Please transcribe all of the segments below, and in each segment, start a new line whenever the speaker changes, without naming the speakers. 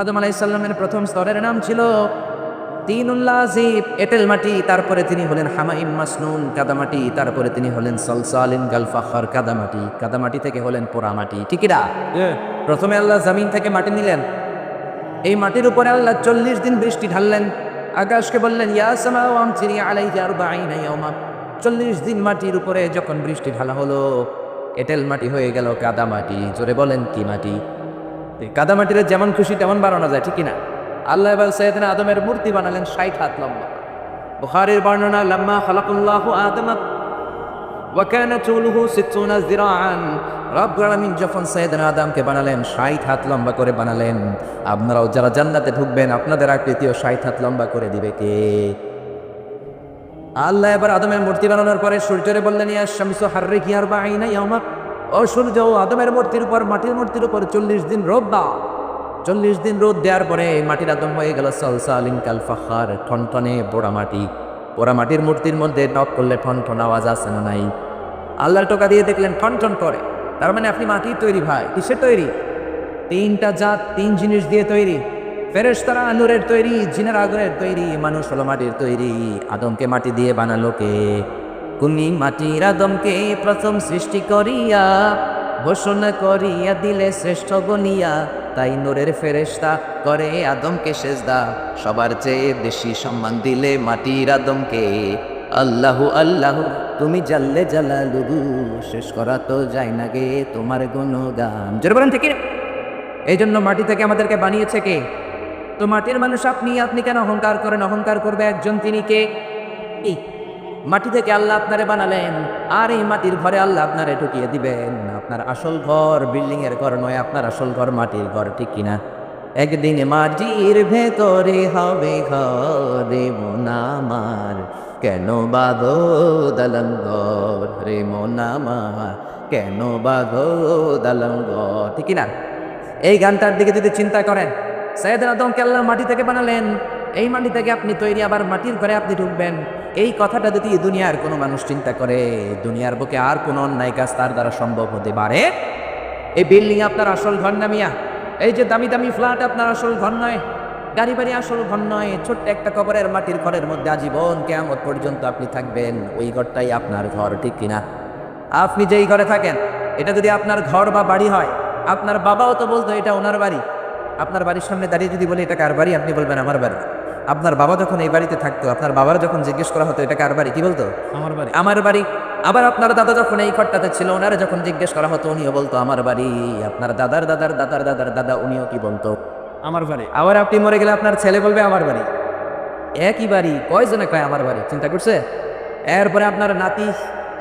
আদম আলাইহিস সালামের প্রথম স্তরের নাম ছিল তিনুল লাযিব, এঁটেল মাটি। তারপরে তিনি হলেন হামাইম মাসনুন, কাদামাটি। তারপরে তিনি হলেন সলসালিন গাল ফাখর, কাদামাটি। কাদামাটি থেকে হলেন পোড়ামাটি। ঠিক না? প্রথমে আল্লাহ জমিন থেকে মাটি নিলেন। এই মাটির উপরে আল্লাহ 40 দিন বৃষ্টি ঢাললেন। আকাশকে বললেন ইয়া সামাউ আমতিরি আলাইহি 40 ইয়াওমা। 40 দিন মাটির উপরে যখন বৃষ্টি ঢালা হলো, এঁটেল মাটি হয়ে গেল কাদামাটি। জোরে বলেন কি মাটি? কাদামাটির যেমন খুশি তেমন বানানো যায়, ঠিক না? আল্লাহ এবার সাইয়েদনা আদমের মূর্তি বানালেন 60 হাত লম্বা। বুখারীর বর্ণনা, লাম্মা খালাকাল্লাহু আদম ওয়া কানা তুলুহু 60 যিরাআন। রব্বুল আলামিন যখন সাইয়েদনা আদমকে বানালেন 60 হাত লম্বা করে বানালেন। আপনারাও যারা জান্নাতে ঢুকবেন আপনাদের আকৃতিও 60 হাত লম্বা করে দিবে কে? আল্লাহ এবার আদমের মূর্তি বানানোর পরে সূর্যরে বললেন ইয়া শামসু হাররিকি 40 ইয়াওমা। ও সূর্য, আদমের মূর্তির উপর, মাটির মূর্তির উপর 40 দিন রোদ দাও। 40 দিন রোদ দেওয়ার পরে মাটির আদম হয়ে গেল সলসালিন কাল ফাখার, ঠনঠনে পোড়া মাটি। পোড়া মাটির মূর্তির মধ্যে নক করলে ঠনঠন আওয়াজ আসে না নাই? আল্লাহর টোকা দিয়ে দেখলেন ঠনঠন করে। তার মানে আপনি মাটির তৈরি ভাই। কিসের তৈরি? 3টা জাত, 3 জিনিস দিয়ে তৈরি। ফেরেশতারা নূরের তৈরি, জিনের আগুনের তৈরি, মানুষ হলো মাটির তৈরি। আদমকে মাটি দিয়ে বানালো কে? তুমি মাটির আদমকে প্রথম সৃষ্টি করিয়া ঘোষণা করিয়া দিলে শ্রেষ্ঠ গনিয়া। তাই নূরের ফেরেশতা করে আদমকে সেজদা। সবার চেয়ে বেশি সম্মান দিলে মাটির আদমকে। আল্লাহু আল্লাহু তুমি জাল্লে জালালুহু, শেষ করা তো যায় না গে তোমার গুণগান। জোরে বলেন ঠিক না? এই জন্য মাটি থেকে আমাদেরকে বানিয়েছে কে? তো মাটির মানুষ আপনি, আপনি কেন অহংকার করেন? অহংকার করবে একজন, তিনি কে? এই মাটি থেকে আল্লাহ আপনারে বানালেন, আর এই মাটির ঘরে আল্লাহ আপনারে ঢুকিয়ে দিবেন। আপনার আসল ঘর বিল্ডিং এর ঘর নয়, আপনার আসল ঘর মাটির ঘর, ঠিক কিনা? একদিন মাটির ভেতরে হবে ঘর রে মন আমার, কেন বাঁধো দালান ঘর রে মন আমার, কেন বাঁধো দালান ঘর, ঠিক কিনা? এই গানটার দিকে যদি চিন্তা করেন, সাইয়েদনা আদমকে আল্লাহ মাটি থেকে বানালেন, এই মাটি থেকে আপনি তৈরি, আবার মাটির ঘরে আপনি ঢুকবেন। এই কথাটা যদি দুনিয়ার কোনো মানুষ চিন্তা করে, দুনিয়ার বুকে আর কোনো অন্যায় কাজ তার দ্বারা সম্ভব হতে পারে? এই বিল্ডিং আপনার আসল ঘর না মিয়া? এই যে দামি দামি ফ্ল্যাট আপনার আসল ঘর নয়, গাড়ি বাড়ি আসল ঘর নয়। ছোট্ট একটা কবরের মাটির ঘরের মধ্যে আজীবন কিয়ামত পর্যন্ত আপনি থাকবেন, ওই ঘরটাই আপনার ঘর, ঠিক কিনা? আপনি যেই ঘরে থাকেন, এটা যদি আপনার ঘর বা বাড়ি হয়, আপনার বাবাও তো বলতো এটা ওনার বাড়ি। আপনার বাড়ির সামনে দাঁড়িয়ে যদি বলে এটা কার বাড়ি, আপনি বলবেন আমার বাড়ি। আপনার বাবা যখন এই বাড়িতে থাকতো, আপনার বাবার যখন জিজ্ঞেস করা হতো এটা কার বাড়ি, কি বলতো? আমার বাড়ি, আমার বাড়ি। আবার আপনার দাদা যখন এই ঘরটাতে ছিল, ওনারা যখন জিজ্ঞেস করা হতো উনিও বলতো আমার বাড়ি। আপনার দাদার দাদার দাদার দাদার দাদা, উনিও কি বলতো? আমার বাড়ি। আবার আপনি মরে গেলে আপনার ছেলে বলবে আমার বাড়ি। একই বাড়ি, কয়জনে কয় আমার বাড়ি, চিন্তা করছে? এরপরে আপনার নাতি,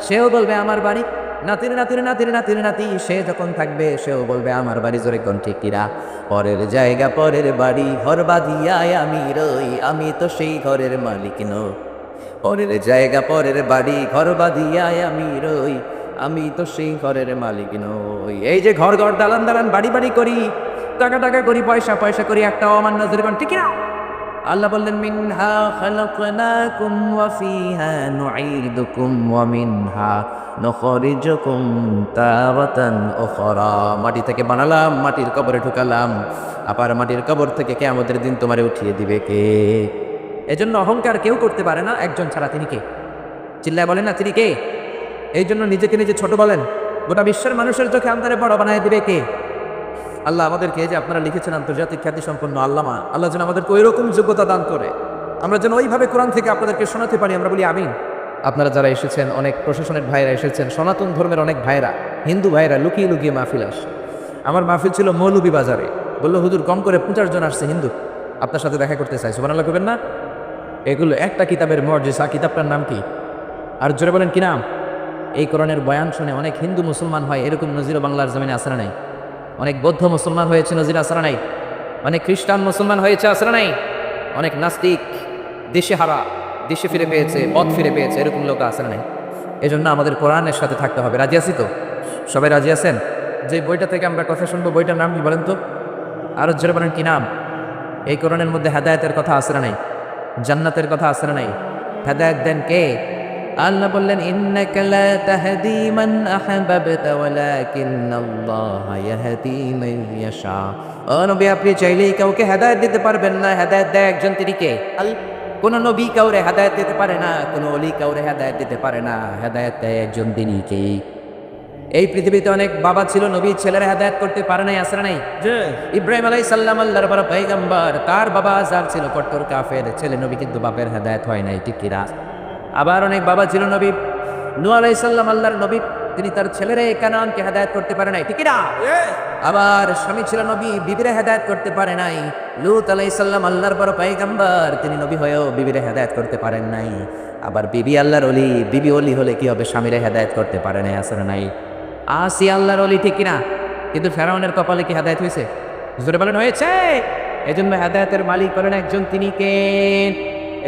সেও বলবে আমার বাড়ি। নাতির নাতির নাতির নাতির নাতি, সে যখন থাকবে সেও বলবে আমার বাড়ি। জোরে কোন ঠিক কিনা? পরের জায়গা পরের বাড়ি, ঘর বাঁধিয়ায় আমি রই, আমি তো সেই ঘরের মালিক নই। পরের জায়গা পরের বাড়ি, ঘর বাঁধিয়ায় আমি রই, আমি তো সেই ঘরের মালিক নই। এই যে ঘর ঘর দালান দালান বাড়ি বাড়ি করি, টাকা টাকা করি, পয়সা পয়সা করি, একটা অমান্য। জোরে কোন ঠিক কিনা? আল্লাহ বললেন মিনহা খালাকনাকুম ওয়া ফিহা নুঈদুকুম ওয়া মিনহা নুখরিজুকুম তারাতান উখরা। মাটি থেকে বানালাম, মাটির কবরে ঢুকালাম, আবার মাটির কবর থেকে কিয়ামতের দিন তোমারে উঠিয়ে দিবে কে? এজন্য অহংকার কেউ করতে পারে না একজন ছাড়া। তিনি কে? চিল্লায় বলেন না, তিনি কে? এই জন্য নিজেকে নিজে ছোট বলেন, গোটা বিশ্বের মানুষের চোখে আপনারে বড় বানায় দিবে কে? আল্লাহ আমাদেরকে, যে আপনারা লিখেছেন আন্তর্জাতিক খ্যাতি সম্পন্ন আল্লামা, আল্লাহ যেন আমাদেরকে ওই রকম যোগ্যতা দান করে, আমরা যেন ওইভাবে কোরআন থেকে আপনাদেরকে শোনাতে পারি। আমরা বলি আমিন। আপনারা যারা এসেছেন, অনেক প্রশাসনের ভাইরা এসেছেন, সনাতন ধর্মের অনেক ভাইরা, হিন্দু ভাইরা লুকিয়ে লুকিয়ে মাহফিল আসে। আমার মাহফিল ছিল মৌলভী বাজারে। বললো হুজুর কম করে 50 জন আসছে হিন্দু, আপনার সাথে দেখা করতে চাই। সুবহানাল্লাহ করবেন না? এগুলো একটা কিতাবের মুআজিজা। কিতাবটার নাম কি? আর জোরে বলেন কি নাম? এই কোরআনের বয়ান শুনে অনেক হিন্দু মুসলমান হয়, এরকম নজিরও বাংলার জমিনে আসে না নাই? অনেক বৌদ্ধ মুসলমান হয়েছে, নজির আসরা নাই? অনেক খ্রিস্টান মুসলমান হয়েছে, আসরা নাই? অনেক নাস্তিক দেশে হারা, দেশে ফিরে পেয়েছে, পথ ফিরে পেয়েছে, এরকম লোক আসরা নাই? এই জন্য আমাদের কোরআনের সাথে থাকতে হবে। রাজি আছি তো? সবাই রাজি আছেন? যে বইটা থেকে আমরা কথা শুনবো, বইটার নাম কি বলেন তো? আরো জোরে বলেন কি নাম? এই কোরআনের মধ্যে হেদায়েতের কথা আসরা নাই? জান্নাতের কথা আসরা নাই? হেদায়েত দেন কে? আল্লাহ বললেন ইন্নাকা লা তাহদি মান আহবাবতা ওয়ালাকিন্নাল্লাহা ইয়াহদি মান ইয়াশা। ও নবী, আপনি চাইলেই কাউকে হেদায়েত দিতে পারবেন না, হেদায়েত দেয় একজন, তিনি কে? কোন নবী কাউরে হেদায়েত দিতে পারে না, কোন ওলি কাউরে হেদায়েত দিতে পারে না, হেদায়েত দেয় একজন, তিনি কে? এই পৃথিবীতে অনেক বাবা ছিল, নবী ছেলেরা হেদায়েত করতে পারে নাই, আসরা নাই? ইব্রাহিম আলাইহিস সালাম আল্লাহর বড় পয়গম্বর, তার বাবা আযার ছিল কট্টর কাফের, ছেলে নবী কিন্তু বাপের হেদায়েত হয় নাই, ঠিক কি না? আবার অনেক বাবা ছিল নবী, নূহ আলাইহিস সালাম আল্লাহর নবী, তিনি তার ছেলেরে কানানকে হেদায়েত করতে পারে নাই, ঠিক কি না? আবার স্বামী ছিল নবী, বিবিরে হেদায়েত করতে পারে নাই। লূত আলাইহিস সালাম আল্লাহর বড় পয়গম্বর, তিনি নবী হয়েও বিবিরে হেদায়েত করতে পারেন নাই। আবার বিবি আল্লাহর ওলি, বিবি ওলি হলে কি হবে, স্বামীরে হেদায়েত করতে পারে নাই, আসরা নাই? আসিয়া আল্লাহর ওলি, ঠিক কিনা? কিন্তু ফেরাউনের কপালে কি হেদায়েত হয়েছে? জোরে বলেন, হয়েছে? এজন্য হেদায়েতের মালিক বলেন একজন, তিনি কে?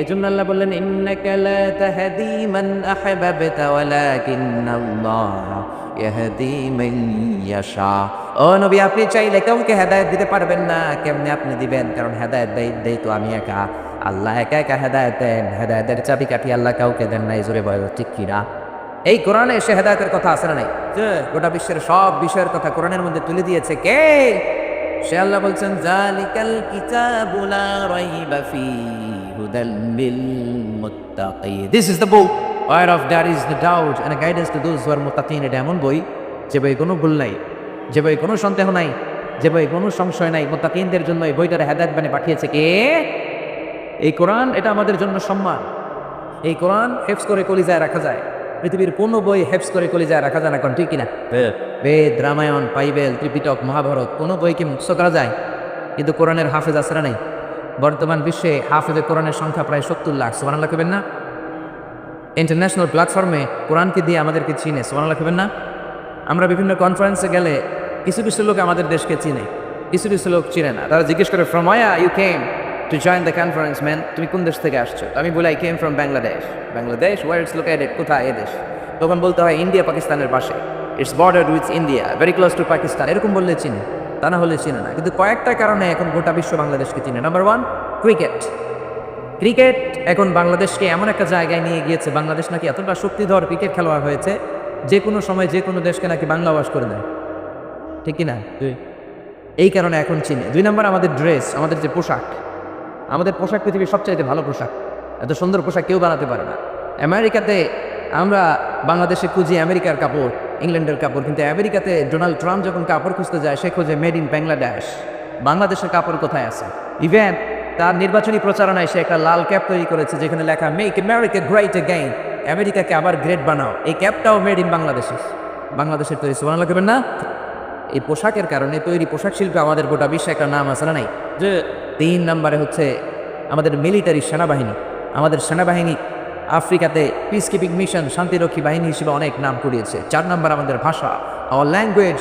এজন্য আল্লাহ বললেন ইন্নাকা লা তাহদি মান আহবাবতা ওয়ালাকিন্নাল্লাহা ইয়াহদি মান ইয়াশা। ও নবী, আপনি চাইলে কাউকে হেদায়েত দিতে পারবেন না। কেমনে আপনি দিবেন? কারণ হেদায়েত দেই তো আমি একা, আল্লাহ একা একা হেদায়েত দেন। হেদায়েতের চাবিকাঠি আল্লাহ কাউকে দেন নাই, জোরে বলো ঠিক কিনা? এই কোরআনে এসে হেদায়েতের কথা আছে না নাই? গোটা বিশ্বের সব বিষয়ের কথা কোরআনের মধ্যে তুলে দিয়েছে কে? সে আল্লাহ বলছেন জালিকাল কিতাবু লা রাইবা ফীহি হুদাল লিল মুত্তাকিন। This is the book whereof there is no doubt and a guidance to those who are muttaqin। এটা এমন বই যে বই কোনো ভুল নাই, যে বই কোনো সন্দেহ নাই, যে বই কোনো সংশয় নাই। মুত্তাকিনদের জন্য এই বইটার হেদায়েত বানিয়ে পাঠিয়েছে কে? এই কোরআন। এটা আমাদের জন্য সম্মান। এই কোরআন হেফজ করে কলিজায় রাখা যায়, পৃথিবীর কোনো বই হেফজ করে কলিজায় রাখা যায় না, কোন ঠিক কিনা? বেদ, রামায়ণ, বাইবেল, ত্রিপিটক, মহাভারত, কোনো বই কি মুখস্থ করা যায়? কিন্তু কোরআনের হাফেজ আসরা নেই। বর্তমান বিশ্বে হাফেজে কোরআনের সংখ্যা প্রায় 70 লাখ। সুবহানাল্লাহ কইবেন না? ইন্টারন্যাশনাল প্ল্যাটফর্মে কোরআনকে দিয়ে আমাদেরকে চিনে, সুবহানাল্লাহ কইবেন না? আমরা বিভিন্ন কনফারেন্সে গেলে কিছু কিছু লোক আমাদের দেশকে চিনে, কিছু কিছু লোক চিনে না। তারা জিজ্ঞেস করে from where you came to join the conference man, তুমি কোন দেশ থেকে আসছো? আমি বলি I came from Bangladesh. Bangladesh? Where it's located? কোথায় এ দেশ? তখন বলতে হয় ইন্ডিয়া পাকিস্তানের পাশে, it's border with India, very close to Pakistan. এরকম বললে চিনে, তা না হলে চিনে না। কিন্তু কয়েকটা কারণে এখন গোটা বিশ্ব বাংলাদেশকে চিনে। Number 1, cricket. ক্রিকেট এখন বাংলাদেশকে এমন একটা জায়গায় নিয়ে গিয়েছে, বাংলাদেশ নাকি এতটা শক্তিধর ক্রিকেট খেলোয়াড় হয়েছে, যে কোনো সময় যে কোনো দেশকে নাকি বাংলাভাষ করে দেয়, ঠিক কিনা? এই কারণে এখন চিনে। 2 নম্বর, আমাদের ড্রেস, আমাদের যে পোশাক। আমাদের পোশাক পৃথিবীর সবচাইতে ভালো পোশাক। এত সুন্দর পোশাক কেউ বানাতে পারে না। আমেরিকাতে আমরা বাংলাদেশে খুঁজি আমেরিকার কাপড়, ইংল্যান্ডের কাপড়, কিন্তু আমেরিকাতে ডোনাল্ড ট্রাম্প যখন কাপড় খুঁজতে যায়, সে খোঁজে মেড ইন বাংলাদেশ। বাংলাদেশের কাপড় কোথায় আছে? ইভেন তার নির্বাচনী প্রচারণায় সে একটা লাল ক্যাপ তৈরি করেছে, যেখানে লেখা মেক আমেরিকা গ্রেট এগেইন, আমেরিকাকে আবার গ্রেট বানাও। এই ক্যাপটাও মেড ইন বাংলাদেশের তৈরি। সুবহানাল্লাহ করবেন না? এই পোশাকের কারণে, তৈরি পোশাক শিল্পে আমাদের গোটা বিশ্বে একটা নাম আছে না নাই? যে 3 নম্বরে হচ্ছে আমাদের মিলিটারি, সেনাবাহিনী। আমাদের সেনাবাহিনী আফ্রিকাতে পিস কিপিং মিশন, শান্তিরক্ষী বাহিনী হিসেবে অনেক নাম কুড়িয়েছে। 4 নম্বর, আমাদের ভাষা, our language,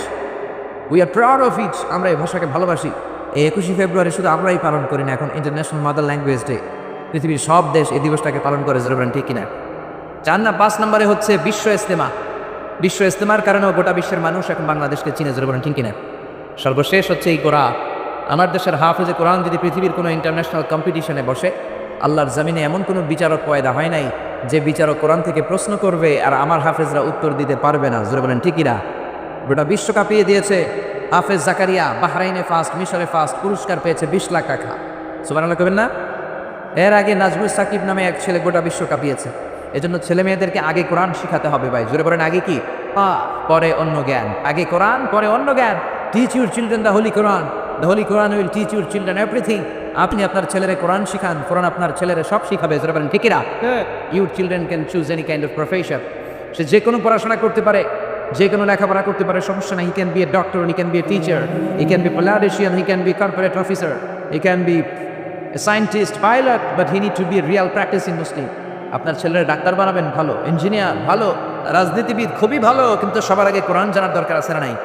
we are proud of it. আমরা এই ভাষাকে ভালোবাসি। এই 21শে ফেব্রুয়ারি শুধু আমরাই পালন করি না, এখন ইন্টারন্যাশনাল মাদার ল্যাঙ্গুয়েজ ডে। পৃথিবীর সব দেশ এই দিবসটাকে পালন করে, জরুরি ঠিক কিনা? 5 নম্বরে হচ্ছে বিশ্ব ইজতেমা। বিশ্ব ইজতেমার কারণেও গোটা বিশ্বের মানুষ এখন বাংলাদেশকে চিনে, জরুরি ঠিক কিনা? সর্বশেষ হচ্ছে এই কোরআন। আমার দেশের হাফেজে কোরআন যদি পৃথিবীর কোনো ইন্টারন্যাশনাল কম্পিটিশনে বসে, আল্লাহর জমিনে এমন কোনো বিচারক পয়দা হয় নাই যে বিচারক কোরআন থেকে প্রশ্ন করবে আর আমার হাফেজরা উত্তর দিতে পারবে না, জোরে বলেন ঠিক কিনা? গোটা বিশ্ব কাঁপিয়ে দিয়েছে হাফেজ জাকারিয়া, বাহরাইনে ফার্স্ট, মিশরে ফার্স্ট, পুরস্কার পেয়েছে 20 লাখ টাকা। সুবহানাল্লাহ কইবেন না? এর আগে নাজমুল সাকিব নামে এক ছেলে গোটা বিশ্ব কাঁপিয়েছে। এজন্য ছেলে মেয়েদেরকে আগে কোরআন শিখাতে হবে ভাই, জোরে বলেন আগে কি? পরে অন্য জ্ঞান। আগে কোরআন, পরে অন্য জ্ঞান। Teach your children the Holi Quran, the Holi Quran will teach your children everything. আপনি আপনার ছেলেরে কোরআন শিখান, কোরআন আপনার ছেলেরে সব শিখাবে, জোরে বলেন ঠিক কিনা? Your children can choose any kind of profession. সে যে কোনো পড়াশোনা করতে পারে, যে কোনো লেখাপড়া করতে পারে, সমস্যা নাই। He can be a doctor, he can be a teacher, he can be politician, he can be corporate officer, he can be a scientist, pilot, but he need to be a real practicing Muslim. আপনার ছেলের doctor বানাবেন, ভালো, engineer ভালো, রাজনীতিবিদ খুবই ভালো, কিন্তু সবার আগে কোরআন জানার দরকার আছে না নাই?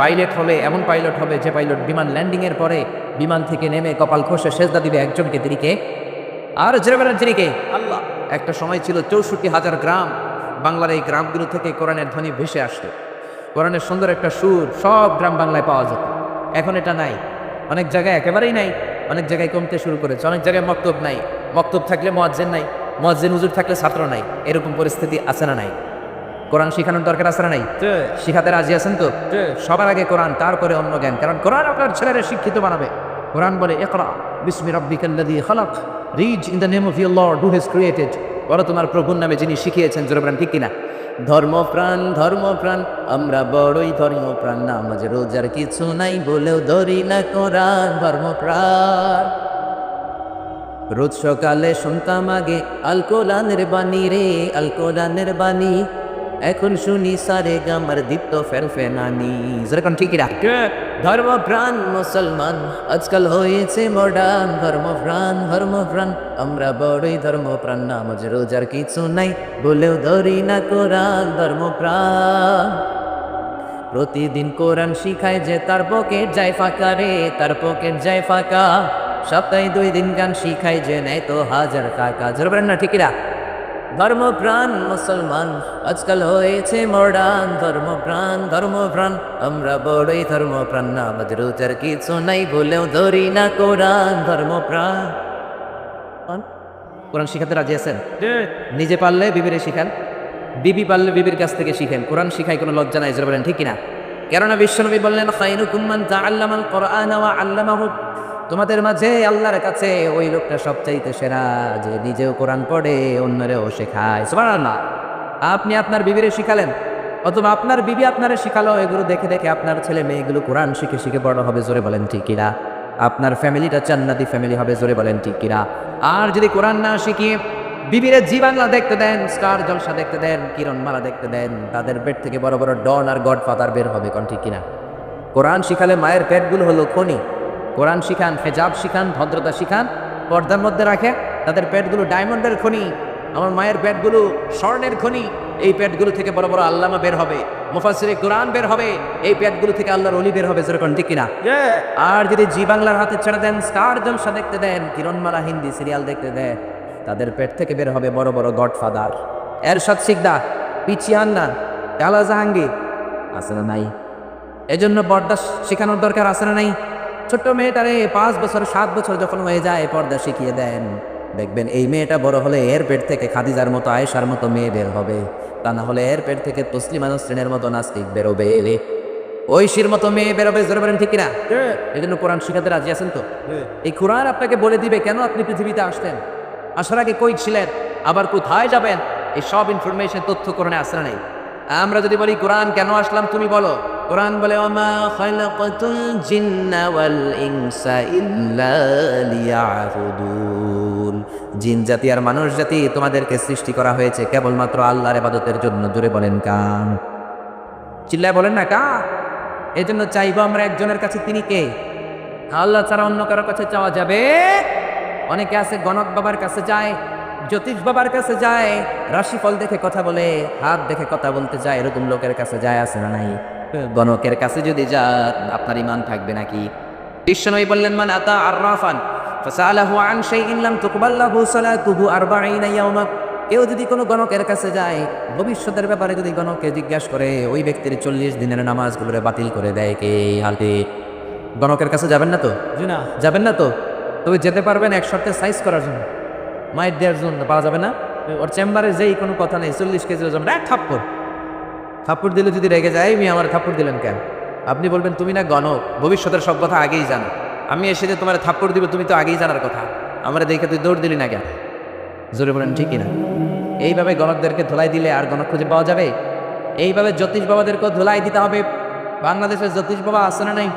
পাইলট হলে এমন পাইলট হবে যে পাইলট বিমান ল্যান্ডিং এর পরে বিমান থেকে নেমে কপাল খসে সেজদা দিবে একজনকে, তিনিকে? আর জেনে বলেন তিনিকে? আল্লাহ। একটা সময় ছিল 64,000 গ্রাম, বাংলার এই গ্রামগুলো থেকে কোরআনের ধ্বনি ভেসে আসতো। কোরআনের সুন্দর একটা সুর সব গ্রাম বাংলায় পাওয়া যেত। এখন এটা নাই, অনেক জায়গায় একেবারেই নাই, অনেক জায়গায় কমতে শুরু করেছে, অনেক জায়গায় মক্তব নাই। মক্তব থাকলে মুয়াজ্জিন নাই, মুয়াজ্জিন হুজুর থাকলে ছাত্র নাই, এরকম পরিস্থিতি আছে না নাই? কোরআন শিখানোর দরকার আছে না নাই? শিখাতে রাজি আছেন তো? সবার আগে কোরআন, তারপরে অন্য জ্ঞান, কারণ কোরআন আপনার ছেলেরা শিক্ষিত বানাবে। কোরআন বলে ইকরা বিসমি রাব্বিকাল্লাযী খালাক, read in the name of your lord who has created, বলো তোমার প্রভুর নামে যিনি শিখিয়েছেন। জোরে বলেন ঠিক কিনা? ধর্মপ্রাণ ধর্মপ্রাণ আমরা বড়ই ধর্মপ্রাণ, নামাজ রোজার কিছু নাই বলেও ধরি না কোরআন। ধর্মপ্রাণ রোজ সকালে শুনতাম আগে আল কোরআনের বাণী রে, আল কোরআনের বাণী, এখন শুনি সারে গামার দীপ্ত ফেরফেনানি। যেরকম ঠিকই রাখ। ধর্মপ্রাণ মুসলমান আজকাল হয়েছে মডার্ন, ধর্মপ্রাণ ধর্মপ্রাণ আমরা বড়ই ধর্মপ্রাণ, নামাজ রোজার কিছু নাই বলেও ধরি না কোরআন। ধর্মপ্রাণ প্রতিদিন কোরআন শিখায় যে তার পকেট যায় ফাঁকা রে, তার পকেট যায় ফাঁকা, সপ্তাহে 2 দিন গান শিখায় যে নেয় তো 1000 টাকা। জোরবেন না ঠিকিরা? ধর্মপ্রাণ মুসলমান আজকাল হয়েছে মডার্ন, ধর্মপ্রাণ ধর্মপ্রাণ আমরা বড়ই ধর্মপ্রাণ, নামাজ রোজার কিছু নাই বলেও ধরি না কোরআন। ধর্মপ্রাণ কোরআন শিখাতে রাজি আছেন? নিজে পারলে বিবিরে শিখান, বিবি পারলে বিবির কাছ থেকে শিখেন। কোরআন শিখাই কোনো লজ্জা নাই। জোরে বলেন ঠিক কিনা? কেননা বিশ্বনবী বললেন খায়রুকুম মান তাআল্লামাল কোরআন ওয়া আল্লামাহু, তোমাদের মাঝে আল্লাহর কাছে ওই লোকটা সবচাইতে সেরা যে নিজেও কোরআন পড়ে অন্যরেও শেখায়। সুবহানাল্লাহ। আপনি আপনার বিবিরে শিখালেন, অথবা আপনার বিবি আপনারে শিখালো, এগুলো দেখে দেখে আপনার ছেলে মেয়েগুলো কোরআন শিখে শিখে বড় হবে। জোরে বলেন ঠিক কিনা? আপনার ফ্যামিলিটা জান্নাতি ফ্যামিলি হবে। জোরে বলেন ঠিক কিনা? আর যদি কোরআন না শিখিয়ে বিবিরে জি বাংলা দেখতে দেন, স্টার জলসা দেখতে দেন, কিরণমালা দেখতে দেন, তাদের পেট থেকে বড় বড় ডন আর গডফাদার বের হবে। কোন ঠিক কিনা? কোরআন শিখালে মায়ের পেটগুলো হলো খনি। কোরআন শিখান, হেজাব শিখান, ভদ্রতা শিখান, পর্দার মধ্যে রাখে, তাদের পেটগুলো ডায়মন্ডের খনি। আমার মায়ের পেটগুলো স্বর্ণের খনি। এই পেটগুলো থেকে বড় বড় আল্লামা বের হবে, মুফাসসিরে কোরআন বের হবে, এই পেটগুলো থেকে আল্লাহর ওলি বের হবে। যেরকম ঠিক কিনা? আর যদি জি বাংলার হাতে ছেড়ে দেন, স্টার জলসা দেখতে দেন, কিরণমালা হিন্দি সিরিয়াল দেখতে দেন, তাদের পেট থেকে বের হবে বড় বড় গডফাদার। এরশাদ শিকদার, পিছিয়ে হান্নান, কালা জাহাঙ্গীর, আছে না নাই? এজন্য পর্দা শেখানোর দরকার আছে না নাই? ছোট্ট মেয়েটারে 5 বছর 7 বছর যখন হয়ে যায় পর্দা শিখিয়ে দেন, দেখবেন এই মেয়েটা বড় হলে এর পেট থেকে খাদিজার মতো আয়েশার মতো মেয়ে বের হবে, তা না হলে এর পেট থেকে তসলিমা নসরিনের মতো নাস্তিক বেরোবে, ঐশীর মতো মেয়ে বেরোবে। জোরে বলেন ঠিক কিনা? এই জন্য কোরআন শিখাতে রাজি আছেন তো? এই কোরআন আপনাকে বলে দিবে কেন আপনি পৃথিবীতে আসলেন, আসার আগে কই ছিলেন, আবার কোথায় যাবেন, এই সব ইনফরমেশন তথ্য কোরআনে আসে না নাই? আমরা যদি বলি কোরআন কেন আসলাম, তুমি বলো। কোরআন বলে ওমা খালাকাতুল জিন্না ওয়াল ইনসা ইল্লা লিয়াবুদুন, জিন জাতি আর মানুষ জাতি তোমাদেরকে সৃষ্টি করা হয়েছে কেবলমাত্র আল্লাহর ইবাদতের জন্য। জোরে বলেন কান, চিল্লায় বলেন না কা। এই জন্য চাইবো আমরা একজনের কাছে, তিনি কে? আল্লাহ ছাড়া অন্য কারোর কাছে চাওয়া যাবে? অনেকে আছে গণক বাবার কাছে যায়, জ্যোতিষ বাবার কাছে যায়, রাশিফল দেখে কথা বলে, হাত দেখে কথা বলতে যায়, এরকম লোকের কাছে যায়, আছে না নাই? গণকের কাছে যদি যান আপনার ঈমান থাকবে নাকি? বিশ্বনবী বললেন মান আতা আররাফান ফাসালাহু আন শাইইন লাম তুকবাল লাহু সালাতুহু 40 ইয়াওমা, কেউ যদি কোনো গণকের কাছে যায়, ভবিষ্যতের ব্যাপারে যদি গণককে জিজ্ঞাসা করে, ওই ব্যক্তির 40 দিনের নামাজগুলোরে বাতিল করে দেয় কে? হালতে গণকের কাছে যাবেন না তো? না যাবেন না তো? তবে যেতে পারবেন এক শর্তে, সাইজ করার জন্য, মাইট দেওয়ার জন্য। পাওয়া যাবে না? ওর চেম্বারে যেই কোনো কথা নেই, 40 কেজি ওজন, থাপ্পড় দিলে যদি রেগে যায়, আমি আমার থাপ্পড় দিলেন কেন? আপনি বলবেন তুমি না গণক, ভবিষ্যতের সব কথা আগেই জানো, আমি এসে যে তোমার থাপ্পড় দিব তুমি তো আগেই জানার কথা, আমার দেখে তুই দৌড় দিলি না কেন? জোরে বলেন ঠিকই না? এইভাবে গণকদেরকে ধোলাই দিলে আর গণক খুঁজে পাওয়া যাবে? এইভাবে জ্যোতিষ বাবাদেরকেও ধোলাই দিতে হবে। বাংলাদেশের জ্যোতিষ বাবা আছে না নাই?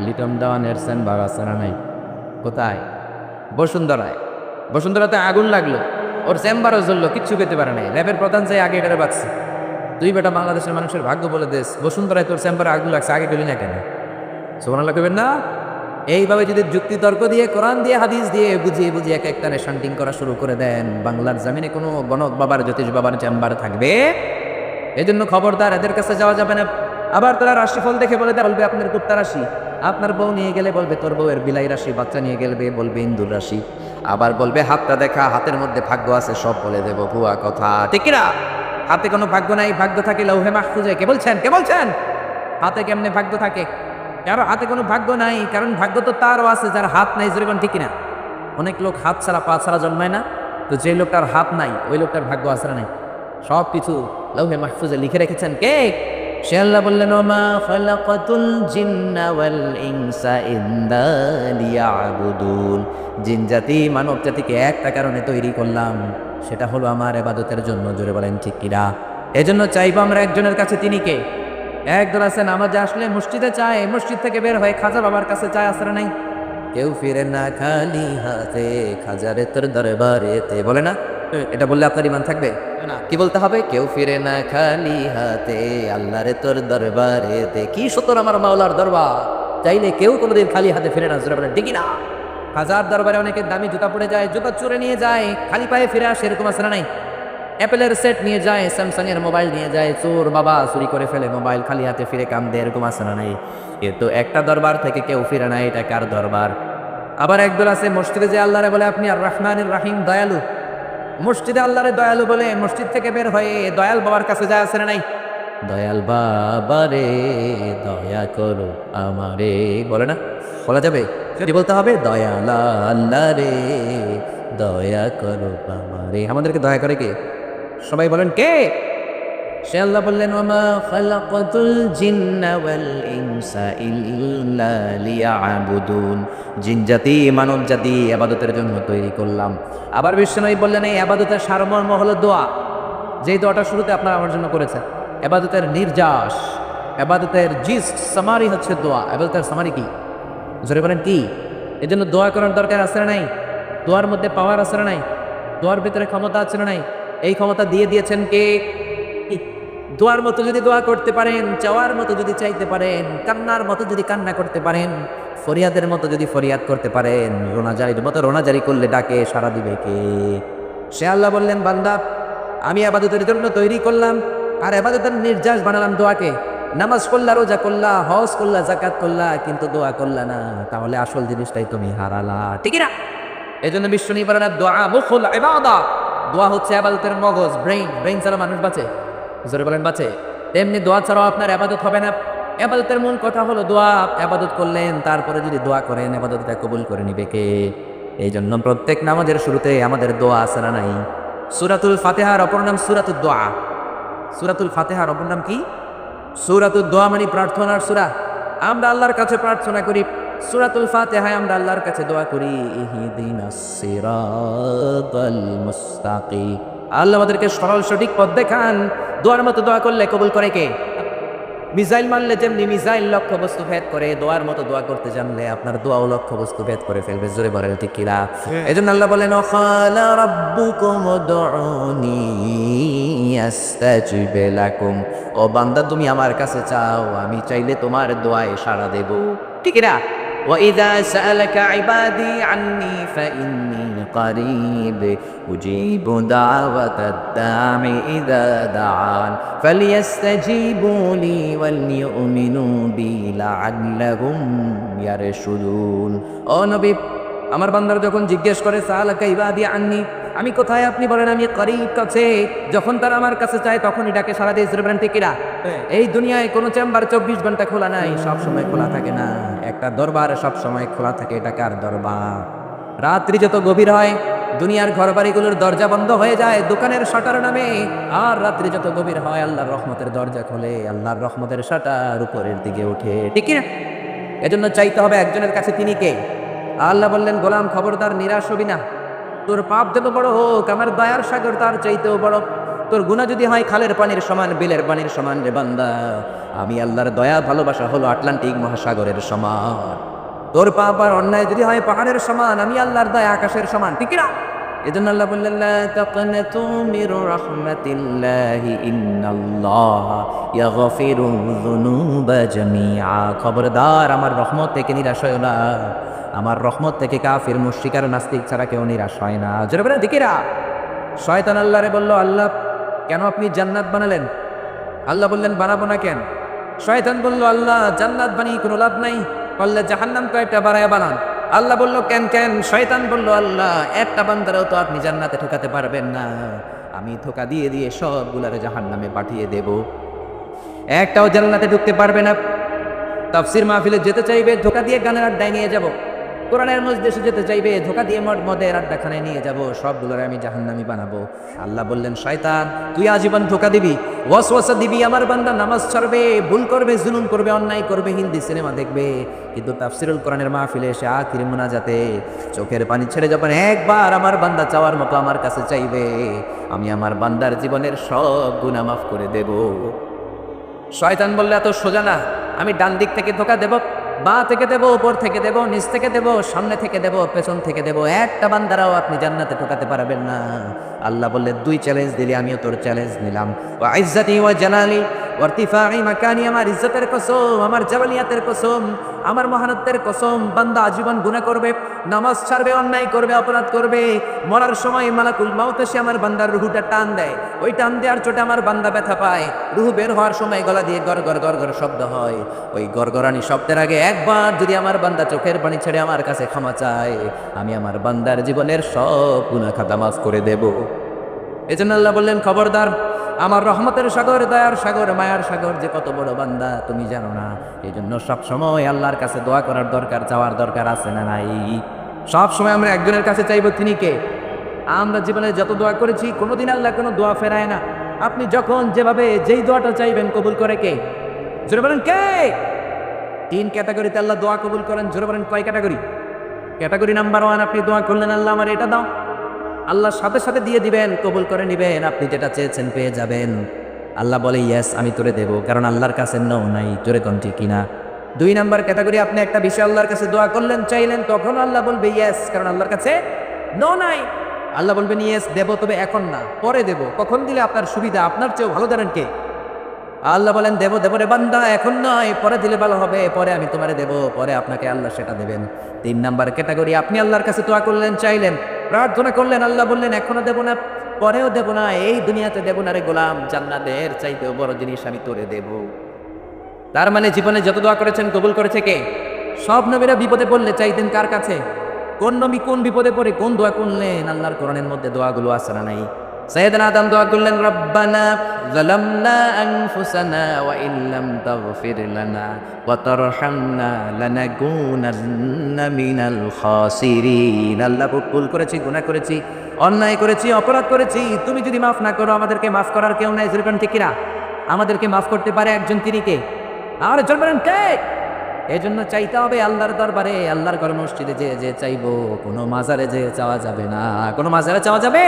লিটন দেওয়ান এরসেন বাবা আছে না নাই? কোথায়? বসুন্ধরায়। বসুন্ধরাতে আগুন লাগলো, ওর চেম্বারও জ্বললো, কিচ্ছু পেতে পারে নাই। র্যাবের প্রধান চাই আগে এটারে বাঁচছে। তুই বেটা বাংলাদেশের মানুষের ভাগ্য বলে দেশ, বসুন্ধরায় তোর চেম্বারে আগুন লাগছে, আগে গেলি না কেন? সুবহানাল্লাহ কইবেন না? এইভাবে যদি যুক্তি তর্ক দিয়ে, কোরআন দিয়ে, হাদিস দিয়ে বুঝিয়ে বুঝিয়ে এক একটানে শান্টিং করা শুরু করে দেন, বাংলার জমিনে কোনো গণক বাবার, জ্যোতিষ বাবার চেম্বার থাকবে? এই জন্য খবরদার, এদের কাছে যাওয়া যাবে না। আবার তারা রাশিফল দেখে বলে দেয়, বলবে আপনার কুত্তা রাশি, আপনার বউ নিয়ে গেলে বলবে তোর বউয়ের বিলাই রাশি, বাচ্চা নিয়ে গেলে বলবে ইন্দুর রাশি, আবার বলবে হাতটা দেখা, হাতের মধ্যে ভাগ্য আছে, সব বলে দেবো, ভুয়া কথা। ঠিক না? হাতে কোনো ভাগ্য নাই, ভাগ্য থাকে লৌহে মাহফুজে। কে বলছেন? কে বলছেন? হাতে কেমনে ভাগ্য থাকে? কারো হাতে কোনো ভাগ্য নাই, কারণ ভাগ্য তো তারও আছে যার হাত নাই। জরিবান ঠিক না? অনেক লোক হাত ছাড়া পা ছাড়া জন্মায় না, তো যে লোকটার হাত নাই ওই লোকটার ভাগ্য আসরা নাই, সব কিছু লাউহে মাহফুজে লিখে রেখেছেন কে? সে আল্লাহ বললেন, ওমা খালাকাতুল জিন্না ওয়াল ইনসা ইল্লা লিয়াবুদুন, জিন জাতি মানব জাতিকে একটা কারণে তৈরি করলাম, সেটা হলো আমার ইবাদতের জন্য। জোরে বলেন ঠিক কিনা? এজন্য চাইবো আমরা একজনের কাছে, তিনি কে? একদল আছে নামাজে আসলে মসজিদে চায়, মসজিদ থেকে বের হয়ে খাজা বাবার কাছে চায়, আসরা নাই? কেউ ফিরে না খালি হাতে, খাজারে তোর দরবারেতে, বলে না? এটা বললে আপনার ইমান থাকবে না? কি বলতে হবে? কেউ ফিরে না খালি হাতে, আল্লাহরে তোর দরবারেতে। কি সুতরাং আমার মাওলার দরবার, চাইলে কেউ কোনোদিন খালি হাতে ফিরে না। জোরে বলেন ঠিক না? হাজার দরবারে অনেকের দামি জুতা পড়ে যায়, জুতা চুরে নিয়ে যায়, খালি পায়ে ফিরে আসে, এরকম আছে না নাই? অ্যাপেলের সেট নিয়ে যায়, স্যামসাং এর মোবাইল নিয়ে যায়, চোর বাবা চুরি করে ফেলে মোবাইল, খালি হাতে ফিরে কান্দে, এরকম আছে না নাই? কিন্তু একটা দরবার থেকে কেউ ফিরে না, এটা কার দরবার? আবার একদল আছে মসজিদে যে আল্লাহরে বলে আপনি আর রহমানির রাহিম, দয়ালু, মসজিদে আল্লাহরে দয়ালু বলে মসজিদ থেকে বের হয়ে দয়াল বাবার কাছে যায়, আছে না নাই? দয়াল বাবারে দয়া করো আমারে, বলে না? বলা যাবে? কি বলতে হবে? দয়াল আল্লাহ রে দয়া করো আমারে। আমাদেরকে দয়া করে কে? সবাই বলেন কে? সে আল্লাহ বললেন, ওমা খালাকাতুল জিন্না ওয়াল ইনসা ইল্লা লিয়াবুদুন, জিন জাতি মানব জাতি ইবাদতের জন্য তৈরি করলাম। আবার বিশ্বনবী বললেন, এই ইবাদতের সারমর্ম হলো দোয়া। যেই দোয়াটা শুরুতে আপনারা আমার জন্য করেছেন, ইবাদতের নির্যাস, ইবাদতের জিস্ট সামারি হচ্ছে দোয়া। ইবাদতের সামারি কি? জোরে বলেন কি? এজন্য দোয়া করার দরকার আছে না নাই? দোয়ার মধ্যে পাওয়ার আছে না নাই? দোয়ার ভিতরে ক্ষমতা আছে না নাই? এই ক্ষমতা দিয়ে দিয়েছেন কে? দোয়ার মতো যদি দোয়া করতে পারেন, চাওয়ার মতো যদি চাইতে পারেন, কান্নার মতো যদি কান্না করতে পারেন, ফরিয়াদের মতো যদি ফরিয়াদ করতে পারেন, রোনাজারির মতো রোনাজারি করলে ডাকে সাড়া দিবে কে? সে আল্লাহ বললেন, বান্দা আমি ইবাদতের জন্য তৈরি করলাম, আর ইবাদতের নির্যাস বানালাম দোয়াকে। নামাজ পড়লা, রোজা করলা, হজ করলা, যাকাত করলা, কিন্তু দোয়া করলা না, তাহলে আসল জিনিসটাই তুমি হারালা, ঠিক না? এজন্য বিশ্বনবী বলেন, দোয়া মুখুল ইবাদা, দোয়া হচ্ছে ইবাদতের মগজ, ব্রেইন। ব্রেইন ছাড়া মানুষ বাঁচে? জোরে বলেন বাঁচে? তেমনি দোয়া ছাড়াও আপনার ইবাদত হবে না। ইবাদতের মূল কথা হলো দোয়া। ইবাদত করলেন, তারপরে যদি দোয়া করেন, ইবাদতটা কবুল করে নিবে কে? এই জন্য প্রত্যেক নামাজের শুরুতে আমাদের দোয়া আছে না নাই? সূরাতুল ফাতিহার অপর নাম সূরাতুদ দোয়া। সূরাতুল ফাতিহার অপর নাম কি? সূরাতুদ দোয়া, মানে প্রার্থনার সূরা। আমরা আল্লাহর কাছে প্রার্থনা করি। সূরাতুল ফাতিহায় আমরা আল্লাহর কাছে দোয়া করি, ইহদিনাস সিরাতাল মুস্তাকিম, আল্লাহ আমাদেরকে সরল সঠিক পথ দেখান। দোয়ার মতো দোয়া করলে কবুল করে কে? মিসাইল মারলে যেমনি মিসাইল লক্ষ্য বস্তু ভেদ করে, দোয়ার মতো দোয়া করতে জানলে আপনার দোয়াও লক্ষ্য বস্তু ভেদ করে ফেলবে। জোরে বলেন ঠিক কিনা? এজন্য আল্লাহ বলেন, ওয়াকালা রাব্বুকুম উদউনি আস্তাজিব লাকুম, ও বান্দা তুমি আমার কাছে চাও, আমি চাইলে তোমার দোয়ায় সাড়া দেব, ঠিক না? وَإِذَا سَأَلَكَ عِبَادِي عَنِّي فَإِنِّي قَرِيبٌ أُجِيبُ دَعْوَةَ الدَّاعِ إِذَا دَعَانِ فَلْيَسْتَجِيبُوا لِي وَلْيُؤْمِنُوا بِي لَعَلَّهُمْ يَرْشُدُونَ। ও নবী, আমার বান্দারা যখন জিজ্ঞেস করে, সাআলাকা ইবাদি আন্নি, আমি কোথায়, আপনি বলেন আমি করিব, কাছে। যখন তারা আমার কাছে চায় তখনই ডাকে সাড়া দিয়ে। জোরে বলেন ঠিক কিনা? এই দুনিয়ায় কোনো চেম্বার 24 ঘন্টা খোলা নাই, সব সময় খোলা থাকে না। একটা দরবার সব সময় খোলা থাকে, এটা কার দরবার? রাত্রি যত গভীর হয় দুনিয়ার ঘরবাড়িগুলোর দরজা বন্ধ হয়ে যায় দোকানের শাটার নামে, আর রাত্রি যত গভীর হয় আল্লাহর রহমতের দরজা খোলে, আল্লাহর রহমতের শাটার উপরের দিকে ওঠে, ঠিক কিনা? এজন্য চাইতে হবে একজনের কাছে, তিনি কে? আল্লাহ বললেন, গোলাম খবরদার নিরাশ হবি না। তোর পাপ যত বড় হোক, আমার দয়ার সাগর তার চাইতেও বড়। তোর গুনাহ যদি হয় খালের পানির সমান, বিলের পানির সমান, রে বান্দা, আমি আল্লাহর দয়া ভালোবাসা হলো আটলান্টিক মহাসাগরের সমান। তোর পাপ আর অন্যায় যদি হয় পাহাড়ের সমান, আমি আল্লাহর দয়া আকাশের সমান, ঠিক না? এজন্য আল্লাহ বললেন, লা তাকনাতু মির রাহমাতিল্লাহি ইন্নাল্লাহা ইয়াগফিরুয যুনুবা জামিআ, খবরদার আমার রহমত থেকে নিরাশ হয়ো না। আমার রহমত থেকে কাফির, মুশরিক আর নাস্তিক ছাড়া কেউ নিরাশ হয় না। জোরে বলেন ঠিক কিনা? শয়তান আল্লাহরে বলল, আল্লাহ কেন আপনি জান্নাত বানালেন? আল্লাহ বললেন, বানাবো না কেন? শয়তান বলল, আল্লাহ জান্নাত বানিয়ে কোনো লাভ নাই, বললে জাহান্নাম কয়েকটা বানায় বানান। আল্লাহ বলল, কেন কেন? শয়তান বলল, আল্লাহ একটা বান্দারও তো আপনি জান্নাতে ঢোকাতে পারবেন না, আমি ধোঁকা দিয়ে দিয়ে সবগুলারে জাহান্নামে পাঠিয়ে দেব, একটাও জান্নাতে ঢুকতে পারবে না। তাফসীর মাহফিলে যেতে চাইবে, ধোঁকা দিয়ে গানের আড্ডায় নিয়ে যাব। কোরআনের মজলিসে যেতে চাইবে, ধোকা দিয়ে মদের আড্ডাখানায় নিয়ে যাব, সবগুলোর আমি জাহান্নামী বানাবো। আল্লাহ বললেন, শয়তান তুই আজীবন ধোকা দিবি, ওয়াসওয়াসা দিবি, আমার বান্দা নামাজ ছাড়বে, ভুল করবে, জুলুম করবে, অন্যায় করবে, হিন্দি সিনেমা দেখবে, কিন্তু তাফসিরুল কোরআনের মাহফিলে এসে আখির মুনাজাতে চোখের পানি ছেড়ে যখন একবার আমার বান্দা চাওয়ার মতো আমার কাছে চাইবে, আমি আমার বান্দার জীবনের সব গুনাহ মাফ করে দেব। শয়তান বললে, এত সোজা না, আমি ডান দিক থেকে ধোকা দেব, বাঁ থেকে দেব, উপর থেকে দেব, নিচ থেকে দেব, সামনে থেকে দেব, পেছন থেকে দেব, একটা বান্দারাও আপনি জান্নাতে ঢোকাতে পারবেন না। আল্লাহ বললে, দুই চ্যালেঞ্জ দিলি, আমিও তোর চ্যালেঞ্জ নিলাম। ওয়া ইজ্জতি ওয়া জালালি ওয়া ইরতিফাই মাকানি, আমার ইজ্জতের কসম, আমার জালালিয়াতের কসম, আমার মহানত্বের কসম, বান্দা আজীবন গুনাহ করবে, নামাজ ছাড়বে, অন্যায় করবে, অপরাধ করবে, মরার সময় মালাকুল মাউত এসে আমার বান্দার রুহুটা টান দেয়, ওই টান দেওয়ার চোটে আমার বান্দা ব্যথা পায়, রুহু বের হওয়ার সময় গলা দিয়ে গড় গড় গড় গড় শব্দ হয়, ওই গড়গড়ানি শব্দের আগে একবার যদি আমার বান্দা চোখের পানি ছেড়ে আমার কাছে ক্ষমা চায়, আমি আমার বান্দার জীবনের সব গুনাহ খাতা মাফ করে দেব। এজন্য আল্লাহ বললেন, খবরদার, আমার রহমতের সাগর, দয়ার সাগর, মায়ার সাগর যে কত বড় বান্দা তুমি জানো না। এই জন্য সবসময় আল্লাহর কাছে দোয়া করার দরকার, চাওয়ার দরকার আছে না নাই? সব সময় আমরা একজনের কাছে চাইবো, তিনি কে? আমরা জীবনে যত দোয়া করেছি কোনোদিন আল্লাহ কোনো দোয়া ফেরায় না। আপনি যখন যেভাবে যেই দোয়াটা চাইবেন কবুল করে কে? জোরে বলেন কে? 3 ক্যাটাগরিতে আল্লাহ দোয়া কবুল করেন। জোরে বলেন কয় ক্যাটাগরি? ক্যাটাগরি নাম্বার 1, আপনি দোয়া করলেন, আল্লাহ আমার এটা দাও, আল্লাহর সাথে সাথে দিয়ে দিবেন, কবুল করে নিবেন, আপনি যেটা চেয়েছেন পেয়ে যাবেন। আল্লাহ বলে, ইয়েস আমি তোরে দেব, কারণ আল্লাহর কাছে নো নাই। জোরে কোন ঠিক কিনা? 2 নাম্বার ক্যাটাগরি, আপনি একটা বিষয় আল্লাহর কাছে দোয়া করলেন, চাইলেন, তখন আল্লাহ বলবে ইয়েস, কারণ আল্লাহর কাছে নো নাই। আল্লাহ বলবেন, ইয়েস দেব, তবে এখন না, পরে দেব। কখন দিলে আপনার সুবিধা, আপনার চেয়েও ভালো জানেন কে? আল্লাহ বলেন, দেব দেব রে বান্দা, এখন নয়, পরে দিলে ভালো হবে, পরে আমি তোমারে দেব, পরে আপনাকে আল্লাহ সেটা দেবেন। 3 নাম্বার ক্যাটাগরি, আপনি আল্লাহর কাছে দোয়া করলেন, চাইলেন, প্রার্থনা করলেন, আল্লাহ বললেন এখনো দেব না, পরেও দেব না, এই দুনিয়াতে দেব না রে গোলাম, জান্নাতের চাইতেও বড় জিনিস আমি তোরে দেব। তার মানে জীবনে যত দোয়া করেছেন কবুল করেছে কে? সব নবীরা বিপদে পড়লে চাইতেন কার কাছে? কোন নবী কোন বিপদে পড়ে কোন দোয়া করলেন? আল্লাহর কোরআনের মধ্যে দোয়াগুলো আছে না নাই? সাইয়েদনা আদম দোয়া করলেন, রব্বানা যালামনা আনফুসানা ওয়া ইল্লাম তাগফির লানা ওয়া তারহামনা লানাকুনান্না মিনাল খাসিরিন। আল্লাহ, ভুল করেছি, গুনাহ করেছি, অন্যায় করেছি, অপরাধ করেছি, তুমি যদি মাফ না করো আমাদেরকে মাফ করার কেউ নাই। যেরকম ঠিক কিনা? আমাদেরকে মাফ করতে পারে একজন, তিনি কে? আর জন বলেন কে? এজন্য চাইতে হবে আল্লাহর দরবারে, আল্লাহর ঘর মসজিদে যে চাইবো, কোনো মাজারে যে চাওয়া যাবে না। কোনো মাজারে চাওয়া যাবে?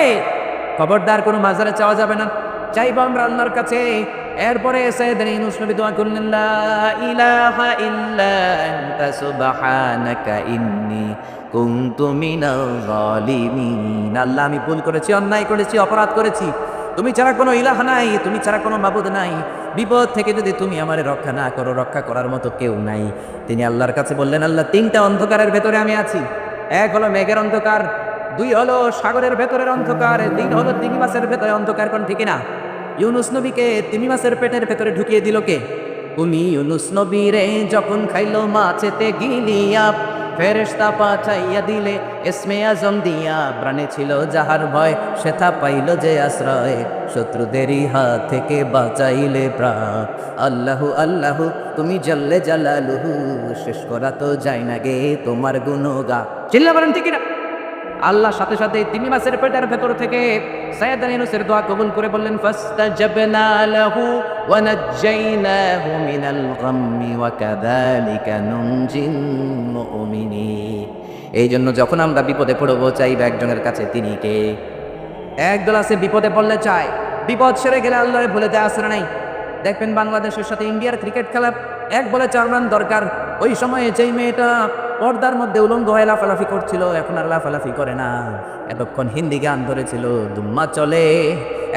খবরদার, কোনো মাজারে চাওয়া যাবে না, চাইবো আমরা আল্লাহর কাছে। এরপরে সাইয়েদনা ইউনূস নবী দোয়া করলেন, লা ইলাহা ইল্লা আনতা সুবহানাকা ইন্নী কুনতু মিনাল যালিমিন। আল্লাহ, আমি ভুল করেছি, অন্যায় করেছি, অপরাধ করেছি, তুমি ছাড়া কোনো ইলাহ নাই, তুমি ছাড়া কোনো মাবুদ নাই, বিপদ থেকে যদি তুমি আমারে রক্ষা না করো, রক্ষা করার মতো কেউ নাই। তিনি আল্লাহর কাছে বললেন, আল্লাহ, 3টা অন্ধকারের ভেতরে আমি আছি। 1 হলো মেঘের অন্ধকার, 2 হলো সাগরের ভেতরের অন্ধকার, 3 হলো তিমি মাছের ভেতরে অন্ধকার। কোন ঠিক না? ইউনূস নবীকে তিমি মাছের পেটের ভেতরে ঢুকিয়ে দিল কে? তুমি। ইউনূস নবী রে যখন খাইলো মাছেতে গিলিয়া, ফেরেশতা পাঠাইয়া দিলে ইসমে আজম দিয়া, প্রাণে ছিল যাহার ভয় সেথা পাইল যে আশ্রয়, শত্রুদেরই হাত থেকে বাঁচাইলে প্রাণ। আল্লাহু আল্লাহু তুমি জাল্লে জালালুহু, শেষ করা তো যায় না গে তোমার গুণগান। চিল্লা বলেন ঠিক না? আল্লাহ সাথে সাথে তিমি মাছের পেটের ভেতর থেকে সাইয়েদনা ইউনূসের দোয়া কবুল করে বললেন, ফাস্তাজাবনা লাহু ওয়া নাজ্জাইনাহু মিনাল গাম্মি ওয়া কাযালিকা নুনজিল মুমিনিন। এই জন্য যখন আমরা বিপদে পড়বো চাইবে একজনের কাছে, তিনি কে? একদল আছে বিপদে পড়লে চায়, বিপদ সেরে গেলে আল্লাহরে ভুলে যায়, আসলে নাই? দেখবেন বাংলাদেশের সাথে ইন্ডিয়ার ক্রিকেট খেলা, 1 বলে 4 রান দরকার। ওই সময়ে যেই মেয়েটা পর্দার মধ্যে উলঙ্গ হয়ে লাফালাফি করছিল, এখন আর লাফালাফি করে না। এতক্ষণ হিন্দি গান ধরেছিল, দুম্মা চলে,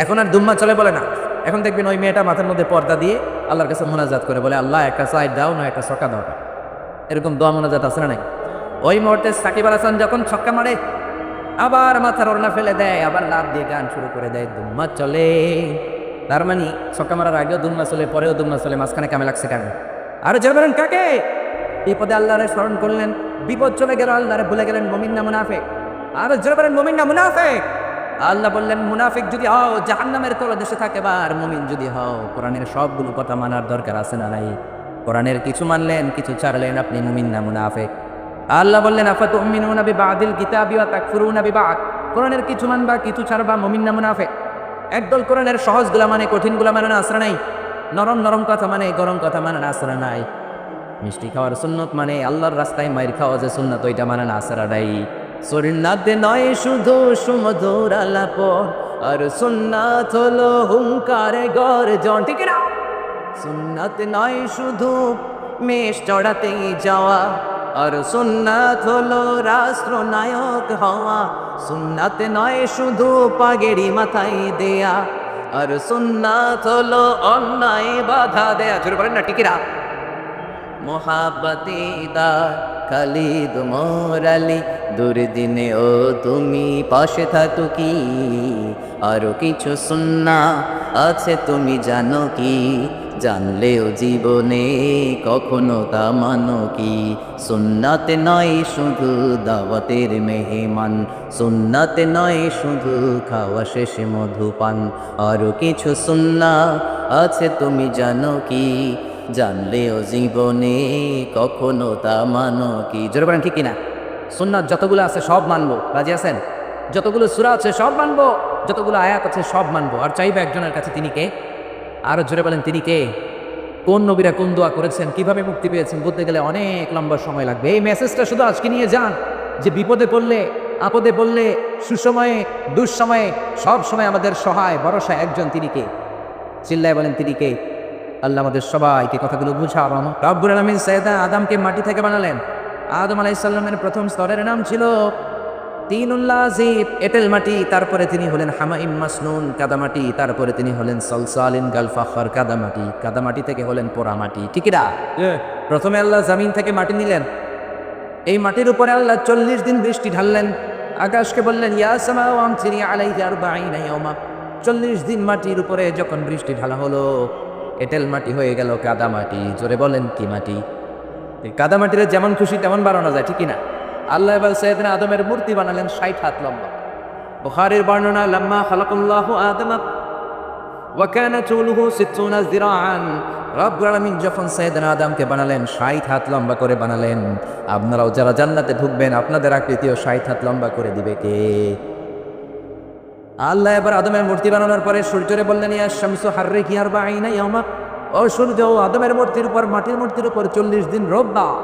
এখন আর দুম্মা চলে বলে না। এখন দেখবেন ওই মেয়েটা মাথার মধ্যে পর্দা দিয়ে আল্লাহর কাছে মোনাজাত করে বলে, আল্লাহ একটা সাইড দাও না, একটা ছক্কা দাও। এরকম দোয়া মোনাজাত আছে না নাই? ওই মুহূর্তে সাকিব আল হাসান যখন ছক্কা মারে, আবার মাথার ওড়না ফেলে দেয়, আবার লাফ দিয়ে গান শুরু করে দেয়, দুম্মা চলে। তার মানে ছক্কা মারার আগেও দুম্মা চলে, পরেও দুম্মা চলে, মাঝখানে কামে লাগছে কামে। আর যে বলেন কাকে? বিপদে আল্লাহরে স্মরণ করলেন, বিপদ চলে গেল, আল্লাহরে ভুলে গেলেন, মুমিন না মুনাফিক? আর যে বলেন মুমিন না মুনাফিক? আল্লাহ বললেন, মুনাফিক যদি হও জাহান্নামের তলদেশে থাকে, আর মুমিন যদি হও কোরআনের সবগুলো কথা মানার দরকার আছে না নাই? কোরআনের কিছু মানলেন, কিছু ছাড়লেন, আপনি মুমিন না মুনাফিক? আল্লাহ বললেন আফাতুমিনুনা বিবাদিল কিতাবি ওয়া তাকফুরুনা বিবাদ, কোরআনের কিছু মানবা কিছু ছাড়বা, মুমিন না মুনাফিক। একদল কোরআনের সহজগুলা মানে কঠিনগুলা মানে না, আশ্রয় নাই। নরম নরম কথা মানে গরম কথা মানে না, আশ্রয় নাই। মিষ্টি খাওয়ার সুন্নত মানে আল্লাহর রাস্তায় মাইর খাওয়া যে সুন্নত ওইটা মানে না, আশ্রয় নাই। সুন্নাতে নয় শুধু সুমধুর আলাপ, আর সুন্নাত হলো হুঙ্কারে গর্জন, ঠিক না? সুন্নাতে নয় শুধু মেষ চড়াতে যাওয়া, আর সুন্নাত হলো রাষ্ট্রনায়ক হওয়া। সুন্নাতে নয় শুধু পাগড়ি মাথায় দেয়া, আর সুন্নাত হলো অন্যায় বাধা দেয়া। জোরে বলেন না, টিকিরা। মোহাব্বতে দার খালিদ মোরালি, দুর্দিনে ও তুমি পাশে থাকো কি? আরো কিছু সুন্না আছে তুমি জানো কি? জানলেও জীবনে কখনো তা মানো কি? সুন্নাতে নয় শুধু দাওয়াতের মেহমান, সুন্নাতে নয় শুধু খাওয়া শেষে মধুপান। আরো কিছু সুন্না আছে তুমি জানো কি? জানলেও জীবনে কখনো তা মানো কি? জোরে বলেন ঠিক কিনা? সুন্নাত যতগুলো আছে সব মানবো, রাজি আছেন? যতগুলো সূরা আছে সব মানবো, যতগুলো আয়াত আছে সব মানবো। আর চাইবে একজনের কাছে, তিনি কে? আরো জোরে বলেন, তিনি কে? কোন নবীরা কোন দোয়া করেছেন, কিভাবে মুক্তি পেয়েছেন, বলতে গেলে অনেক লম্বা সময় লাগবে। এই মেসেজটা শুধু আজকে নিয়ে যান, যে বিপদে পড়লে, আপদে পড়লে, সুসময়ে দুঃসময়ে সব সময় আমাদের সহায় ভরসা একজন, তিনি কে? চিল্লায় বলেন, তিনি কে? আল্লাহ আমাদের সবাইকে কথাগুলো বুঝাবো। রব্বুল আলামিন সৈয়দনা আদমকে মাটি থেকে বানালেন। আদম আলাইহিস সালামের প্রথম স্তরের নাম ছিল তিনুল্লাহ আজিব, এঁটেল মাটি। তারপরে তিনি হলেন হামাইম মাসনুন, কাদামাটি। তারপরে তিনি হলেন সলসালিন গালফাখর, কাদামাটি। কাদামাটি থেকে হলেন পোড়ামাটি, ঠিকই না? প্রথমে আল্লাহ জামিন থেকে মাটি নিলেন। এই মাটির উপরে আল্লাহ 40 দিন বৃষ্টি ঢাললেন। আকাশকে বললেন ইয়া সামাউ আমতিরি আলাইহি 40 ইয়াওমা। 40 দিন মাটির উপরে যখন বৃষ্টি ঢালা হলো, এঁটেল মাটি হয়ে গেল কাদামাটি। জোরে বলেন, কি মাটি? এই কাদামাটিরে যেমন খুশি তেমন বানানো যায়, ঠিক না? আল্লাহ এবার সৈয়দনা আদমের মূর্তি বানালেন 60 হাত লম্বা। বুখারীর বর্ণনা, লাম্মা খালাকাল্লাহু আদম ওয়া কানা তুলুহু 60 যিরাআন। রব্বুল আলামিন যখন সৈয়দনা আদমকে বানালেন 60 হাত লম্বা করে বানালেন। আপনারাও যারা জান্নাতে ঢুকবেন আপনাদের আকৃতিও 60 হাত লম্বা করে দিবে কে? আল্লাহ এবার আদমের মূর্তি বানানোর পরে সূর্যরে বললেন ইয়া শামসু হাররিকি 40 ইয়াওমা। ও সূর্য, আদমের মূর্তির উপর, মাটির মূর্তির উপর 40 দিন রোদ দাও।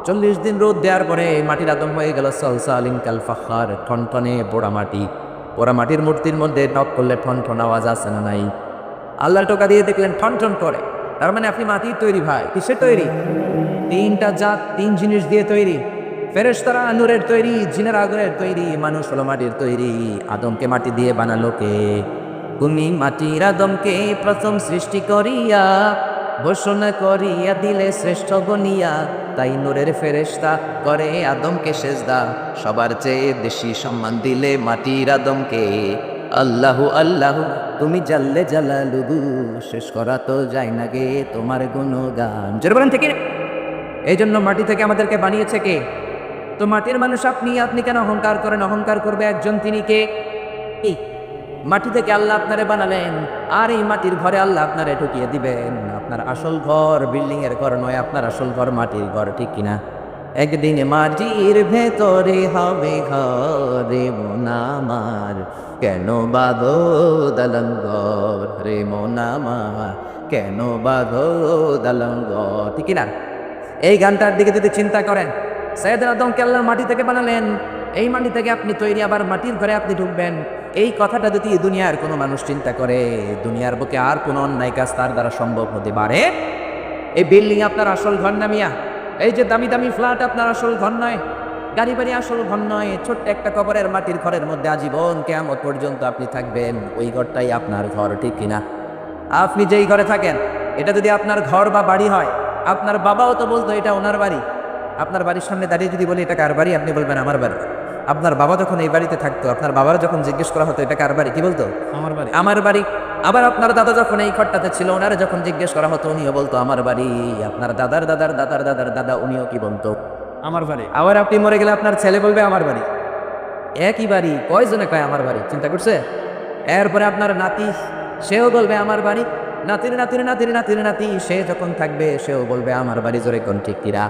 40 দিন রোদ দেওয়ার পরে মাটির আদম হয়ে গেল সলসালিন কালফাখার, ঠনঠনে পোড়া মাটি। পোড়া মাটির মূর্তির মধ্যে নক করলে ঠনঠন আওয়াজ আসে না নাই? আল্লাহ টোকা দিয়ে দেখলেন ঠনঠন করে। তার মানে আপনি মাটির তৈরি ভাই। কিসের তৈরি? 3টা জাত, 3 জিনিস দিয়ে তৈরি। ফেরেশতারা নূরের তৈরি, জিনের আগুনের তৈরি, মানুষ হলো মাটির তৈরি। আদমকে মাটি দিয়ে বানালো কে? তুমি মাটির আদমকে প্রথম সৃষ্টি করিয়া ঘোষণা করিয়া দিলে শ্রেষ্ঠ গনিয়া। তাই নূরের ফেরেশতা করে আদমকে সেজদা, সবার চেয়ে বেশি সম্মান দিলে মাটির আদমকে। আল্লাহু আল্লাহু তুমি জাল্লে জালালুহু, শেষ করা তো যায় না গে তোমার গুণগান। জোরে বলেন ঠিক না? এই জন্য মাটি থেকে আমাদেরকে বানিয়েছে কে? তো মাটির মানুষ আপনি, আপনি কেন অহংকার করেন? অহংকার করবে একজন, তিনি কে? মাটি থেকে আল্লাহ আপনারে বানালেন, আর এই মাটির ঘরে আল্লাহ আপনারে ঢুকিয়ে দিবেন। আপনার আসল ঘর বিল্ডিং এর ঘর নয়, আপনার আসল ঘর মাটির ঘর, ঠিক কিনা? একদিন মাটির ভেতরে হবে ঘরে মন আমার, কেন বাঁধো দালান ঘর রে মন আমার, কেন বাঁধো দালান ঘর, ঠিক কিনা? এই গানটার দিকে যদি চিন্তা করেন, সৈয়দনা আদমকে আল্লাহ মাটি থেকে বানালেন, এই মাটি থেকে আপনি তৈরি, আবার মাটির ঘরে আপনি ঢুকবেন। এই কথাটা যদি দুনিয়ার কোনো মানুষ চিন্তা করে, দুনিয়ার বুকে আর কোনো অন্যায় কাজ তার দ্বারা সম্ভব হতে পারে? এই বিল্ডিং আপনার আসল ঘর না মিয়া? এই যে দামি দামি ফ্ল্যাট আপনার আসল ঘর নয়, গাড়ি বাড়ি আসল ঘর নয়। ছোট্ট একটা কবরের মাটির ঘরের মধ্যে আজীবন কিয়ামত পর্যন্ত আপনি থাকবেন, ওই ঘরটাই আপনার ঘর, ঠিক কিনা? আপনি যেই ঘরে থাকেন, এটা যদি আপনার ঘর বা বাড়ি হয়, আপনার বাবাও তো বলতো এটা ওনার বাড়ি। আপনার বাড়ির সামনে দাঁড়িয়ে যদি বলি এটা কার বাড়ি, আপনি বলবেন আমার বাড়ি। আপনার বাবা যখন এই বাড়িতে থাকতো, আপনার বাবার যখন জিজ্ঞেস করা হতো এটা কার বাড়ি, কি বলতো? আমার বাড়ি, আমার বাড়ি। আবার আপনার দাদা যখন এই ঘরটাতে ছিল, ওনারা যখন জিজ্ঞেস করা হতো, উনিও বলতো আমার বাড়ি। আপনার দাদার দাদার দাদার দাদার দাদা, উনিও কি বলতো? আমার বাড়ি। আবার আপনি মরে গেলে আপনার ছেলে বলবে আমার বাড়ি। একই বাড়ি, কয়জনে কয় আমার বাড়ি, চিন্তা করছে? এরপরে আপনার নাতি, সেও বলবে আমার বাড়ি। নাতির নাতির নাতির নাতির নাতি সে যখন থাকবে সেও বলবে আমার বাড়ি জোরে কোন ঠিক কিরা,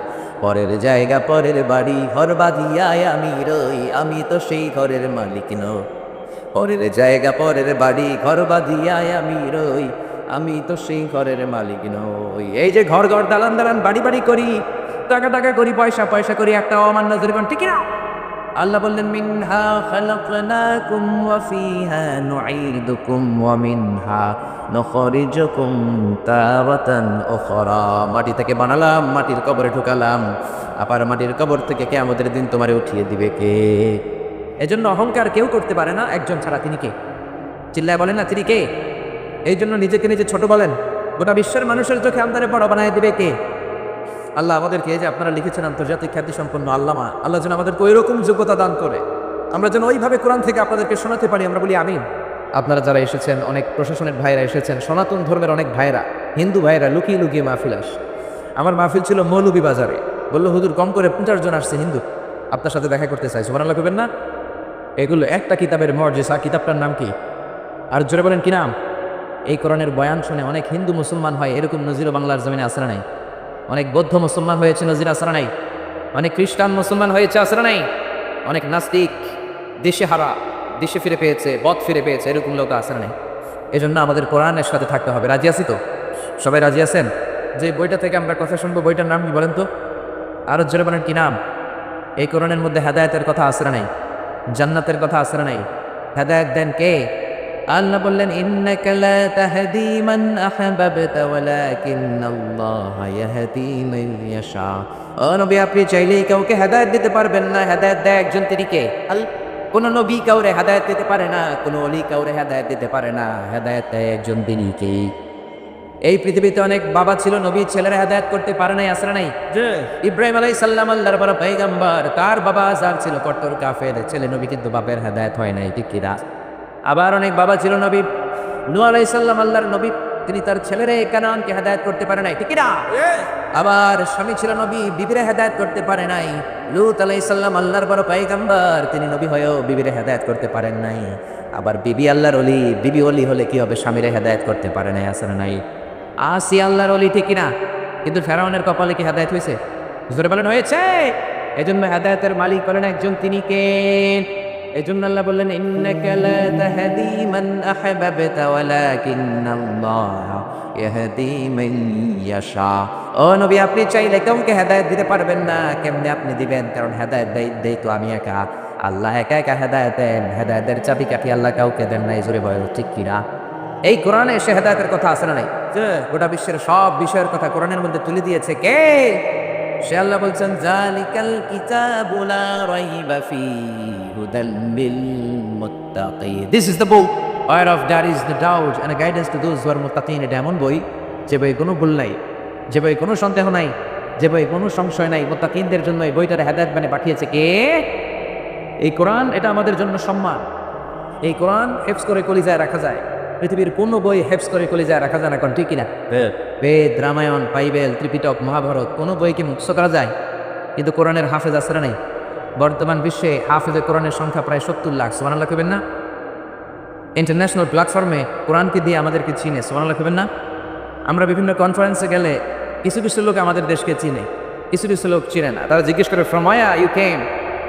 পরের জায়গা পরের বাড়ি ঘর বাঁধিয়ায় আমি রই, আমি তো সেই ঘরের মালিক নই। পরের জায়গা পরের বাড়ি ঘর বাঁধিয়ায় আমি রই, আমি তো সেই ঘরের মালিক নই। এই যে ঘর ঘর দালান দালান বাড়ি বাড়ি করি, টাকা টাকা করি, পয়সা পয়সা করি, একটা অমান্য জোরে কোন ঠিক কিরা। আল্লাহ বললেন মিনহা খালাকনাকুম ওয়া ফিহা নুঈদুকুম ওয়া মিনহা নুখরিজুকুম তারাতান উখরা। মাটি থেকে বানালাম, মাটির কবরে ঢুকালাম, আবার মাটির কবর থেকে কিয়ামতের দিন তোমারে উঠিয়ে দিবে কে? এজন্য অহংকার কেউ করতে পারে না একজন ছাড়া। তিনি কে? চিল্লায় বলেন না তিনি কে? এই জন্য নিজেকে নিজে ছোট বলেন, গোটা বিশ্বের মানুষের চোখে আমাদের বড় বানায় দিবে কে? আল্লাহ আমাদেরকে, এই যে আপনারা লিখেছেন আন্তর্জাতিক খ্যাতি সম্পন্ন আল্লামা, আল্লাহ যেন আমাদেরকে ওই রকম যোগ্যতা দান করে, আমরা যেন ওইভাবে কোরআন থেকে আপনাদেরকে শোনাতে পারি। আমরা বলি আমিন। আপনারা যারা এসেছেন, অনেক প্রশাসনের ভাইরা এসেছেন, সনাতন ধর্মের অনেক ভাইরা, হিন্দু ভাইরা লুকিয়ে লুকিয়ে মাহফিল আসে। আমার মাহফিল ছিল মৌলভী বাজারে, বললো হুজুর কম করে 50 জন আসছে হিন্দু, আপনার সাথে দেখা করতে চাই। সুবহানাল্লাহ কইবেন না? এগুলো একটা কিতাবের মর্যাদা। কিতাবটার নাম কি? আর জোরে বলেন কি নাম? এই কোরআনের বয়ান শুনে অনেক হিন্দু মুসলমান হয়, এরকম নজিরও বাংলার জমিনে আসরা নাই। অনেক বৌদ্ধ মুসলমান হয়েছে, নজির আসরা নাই। অনেক খ্রিস্টান মুসলমান হয়েছে, আসরা নাই। অনেক নাস্তিক দেশে হারা, দেশে ফিরে পেয়েছে, বদ ফিরে পেয়েছে, এরকম লোক আসরা নাই। এজন্য আমাদের কোরআনের সাথে থাকতে হবে। রাজি আছি তো? সবাই রাজি আছেন? যে বইটা থেকে আমরা কথা শুনবো, বইটার নাম কি বলেন তো? আরো জোরে বলেন কি নাম? এই কোরআনের মধ্যে হেদায়েতের কথা আসরা নাই, জান্নাতের কথা আসরা নাই। হেদায়েত দেন কে? আল্লাহ বললেন ইন্নাকা লা তাহদি মান আহবাবতা ওয়ালাকিন্নাল্লাহা ইয়াহদি মান ইয়াশা। ও নবী, আপনি চাইলেই কাউকে হেদায়েত দিতে পারবেন না, হেদায়েত দেয় একজন, তিনি কে? কোন নবী কাউরে হেদায়েত দিতে পারে না, কোন ওলি কাউরে হেদায়েত দিতে পারে না, হেদায়েত দেয় একজন, তিনি কে? এই পৃথিবীতে অনেক বাবা ছিল, নবী ছেলেরা হেদায়েত করতে পারে নাই, আসরা নাই। ইব্রাহিম আলাইহিস সালাম আল্লাহর বড় পয়গম্বর, তার বাবা আযার ছিল কট্টর কাফের, ছেলে নবী কিন্তু বাপের হেদায়েত হয় নাই, ঠিক কি না? আবার অনেক বাবা ছিল নবী, নূহ আলাইহিস সালাম আল্লাহর নবী, তিনি তার ছেলেরে কানানকে হেদায়েত করতে পারে নাই, ঠিক কি না? আবার স্বামী ছিল নবী, বিবিরে হেদায়েত করতে পারে নাই। লূত আলাইহিস সালাম আল্লাহর বড় পয়গম্বর, তিনি নবী হয়েও বিবিরে হেদায়েত করতে পারেন নাই। আবার বিবি আল্লাহর ওলি, বিবি ওলি হলে কি হবে? স্বামীরে হেদায়েত করতে পারে নাই, আসলে নাই। আসিয়া আল্লাহর ওলি, ঠিক কিনা? কিন্তু ফেরাউনের কপালে কি হেদায়েত হয়েছে? জোরে বলেন হয়েছে? এজন্য হেদায়েতের মালিক বলেন একজন, তিনি কে? এজন্য আল্লাহ বললেন ইন্নাকা লা তাহদি মান আহবাবতা ওয়ালাকিন্নাল্লাহা ইয়াহদি মান ইয়াশা। ও নবী, আপনি চাইলে কাউকে হেদায়েত দিতে পারবেন না। কেমনে আপনি দিবেন? কারণ হেদায়েত দেই তো আমি একা, আল্লাহ একা একা হেদায়েত দেন। হেদায়েতের চাবিকাঠি আল্লাহ কাউকে দেন নাই, জোরে বলেন ঠিক কিনা? এই কোরআনে এসে হেদায়েতের কথা আছে না নাই? গোটা বিশ্বের সব বিষয়ের কথা কোরআনের মধ্যে তুলে দিয়েছে কে? সে আল্লাহ বলছেন জালিকাল কিতাবু লা রাইবা ফীহি হুদাল লিল মুত্তাকিন। This is the book whereof there is no doubt and a guidance to those who are muttaqin। এটা এমন বই, যে বই কোনো ভুল নাই, যে বই কোনো সন্দেহ নাই, যে বই কোনো সংশয় নাই। মুত্তাকিনদের জন্য এই বইটার হেদায়েত বানিয়ে পাঠিয়েছে কে? এই কোরআন। এটা আমাদের জন্য সম্মান। এই কোরআন হেফজ করে কলিজায় রাখা যায়। পৃথিবীর কোনো বই হেফজ করে কলিজায় রাখা যায় না, কোন ঠিক কিনা? বেদ, রামায়ণ, বাইবেল, ত্রিপিটক, মহাভারত, কোনো বইকে মুখস্থ করা যায়, কিন্তু কোরআনের হাফেজ আসরা নেই। বর্তমান বিশ্বে হাফেজে কোরআনের সংখ্যা প্রায় 70 লাখ। সুবহানাল্লাহ কইবেন না? ইন্টারন্যাশনাল প্ল্যাটফর্মে কোরআনকে দিয়ে আমাদেরকে চিনে। সুবহানাল্লাহ কইবেন না? আমরা বিভিন্ন কনফারেন্সে গেলে কিছু কিছু লোক আমাদের দেশকে চিনে, কিছু কিছু লোক চিনে না। তারা জিজ্ঞেস করে from where you came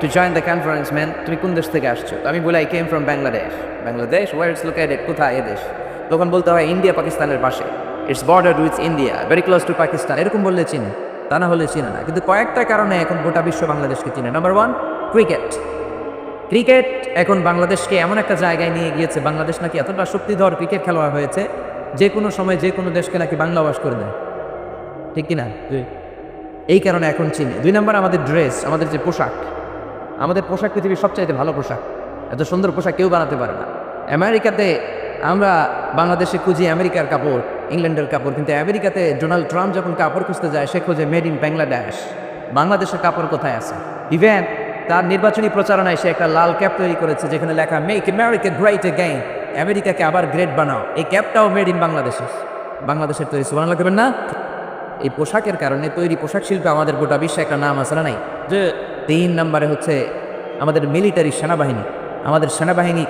to join the conference man, তুমি কোন দেশ থেকে আসছো? আমি বলি I came from Bangladesh. Bangladesh? Where it's located? কোথায় এ দেশ? তখন বলতে হয় ইন্ডিয়া পাকিস্তানের পাশে, it's bordered with India, very close to Pakistan. এরকম বললে চিনে, তা না হলে চিনে না। কিন্তু কয়েকটা কারণে এখন গোটা বিশ্ব বাংলাদেশকে চিনে। Number 1, cricket. ক্রিকেট এখন বাংলাদেশকে এমন একটা জায়গায় নিয়ে গিয়েছে, বাংলাদেশ নাকি এতটা শক্তিধর ক্রিকেট খেলোয়াড় হয়েছে, যে কোনো সময় যে কোনো দেশকে নাকি বাংলা বাস করে দেয়, ঠিক কিনা? এই কারণে এখন চিনি। 2 নম্বর, আমাদের ড্রেস, আমাদের যে পোশাক। আমাদের পোশাক পৃথিবীর সবচাইতে ভালো পোশাক। এত সুন্দর পোশাক কেউ বানাতে পারে না। আমেরিকাতে আমরা বাংলাদেশে খুঁজি আমেরিকার কাপড়, ইংল্যান্ডের কাপড়, কিন্তু আমেরিকাতে ডোনাল্ড ট্রাম্প যখন কাপড় খুঁজতে যায়, সে খোঁজে মেড ইন বাংলাদেশ। বাংলাদেশের কাপড় কোথায় আছে? ইভেন তার নির্বাচনী প্রচারণায় সে একটা লাল ক্যাপ তৈরি করেছে, যেখানে লেখা মেক আমেরিকা গ্রেট এগেইন, আমেরিকাকে আবার গ্রেট বানাও। এই ক্যাপটাও মেড ইন বাংলাদেশের তৈরি। সুবহানাল্লাহ কইবেন না? এই পোশাকের কারণে তৈরি পোশাক শিল্পে আমাদের গোটা বিশ্বে একটা নাম আছে না নাই? যে 3 নম্বরে হচ্ছে আমাদের মিলিটারি, সেনাবাহিনী। আমাদের সেনাবাহিনী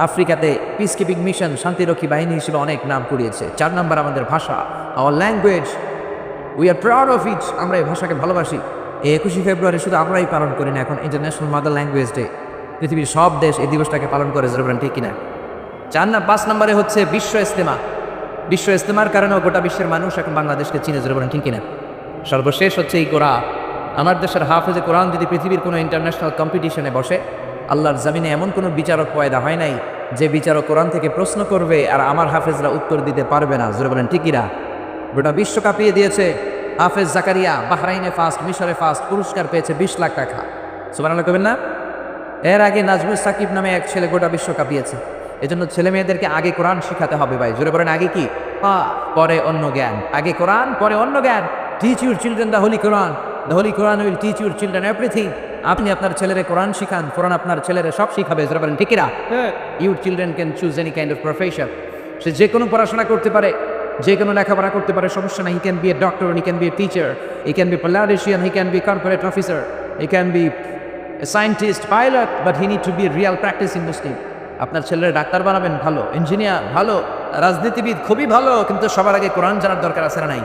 আফ্রিকাতে পিস কিপিং মিশন শান্তিরক্ষী বাহিনী হিসেবে অনেক নাম কুড়িয়েছে। 4 নাম্বার আমাদের ভাষা, our language, we are proud of it. আমরা এই ভাষাকে ভালোবাসি। এই 21শে ফেব্রুয়ারি শুধু আমরাই পালন করি না, এখন ইন্টারন্যাশনাল মাদার ল্যাঙ্গুয়েজ ডে। পৃথিবীর সব দেশ এই দিবসটাকে পালন করে, জোরবেন ঠিক কিনা? 5 নম্বরে হচ্ছে বিশ্ব ইজতেমা। বিশ্ব ইজতেমার কারণেও গোটা বিশ্বের মানুষ এখন বাংলাদেশকে চিনে, জোরবেন ঠিক কিনা? সর্বশেষ হচ্ছে এই কোরআন। আমার দেশের হাফেজে কোরআন যদি পৃথিবীর কোনো ইন্টারন্যাশনাল কম্পিটিশনে বসে, আল্লাহর জমিনে এমন কোনো বিচারক পয়দা হয় নাই যে বিচারক কোরআন থেকে প্রশ্ন করবে আর আমার হাফেজরা উত্তর দিতে পারবে না, জোরে বলেন ঠিক কিনা? গোটা বিশ্ব কাঁপিয়ে দিয়েছে। হাফেজ জাকারিয়া বাহরাইনে ফার্স্ট, মিশরে ফার্স্ট, পুরস্কার পেয়েছে 20 লাখ টাকা। সুবহানাল্লাহ কবেন না? এর আগে নাজমুল সাকিব নামে এক ছেলে গোটা বিশ্ব কাঁপিয়েছে। এজন্য ছেলে মেয়েদেরকে আগে কোরআন শিখাতে হবে ভাই, জোরে বলেন আগে কি? পরে অন্য জ্ঞান। আগে কোরআন, পরে অন্য জ্ঞান। Teach your children the Holi Quran, the Holi Quran will teach your children everything. আপনি আপনার ছেলেরে কোরআন শিখান, কোরআন আপনার ছেলেরে সব শিখাবে, জোরে বলেন ঠিক কিনা? Your children can choose any kind of profession. সে যে কোনো পড়াশোনা করতে পারে, যে কোনো লেখাপড়া করতে পারে, সমস্যা নাই। He can be a doctor, he can be a teacher, he can be politician, he can be corporate officer, he can be a scientist, pilot, but he need to be a real practicing Muslim. আপনার ছেলেরা doctor বানাবেন, ভালো engineer, ভালো রাজনীতিবিদ, খুবই ভালো, কিন্তু সবার আগে কোরআন জানার দরকার আছে না নাই?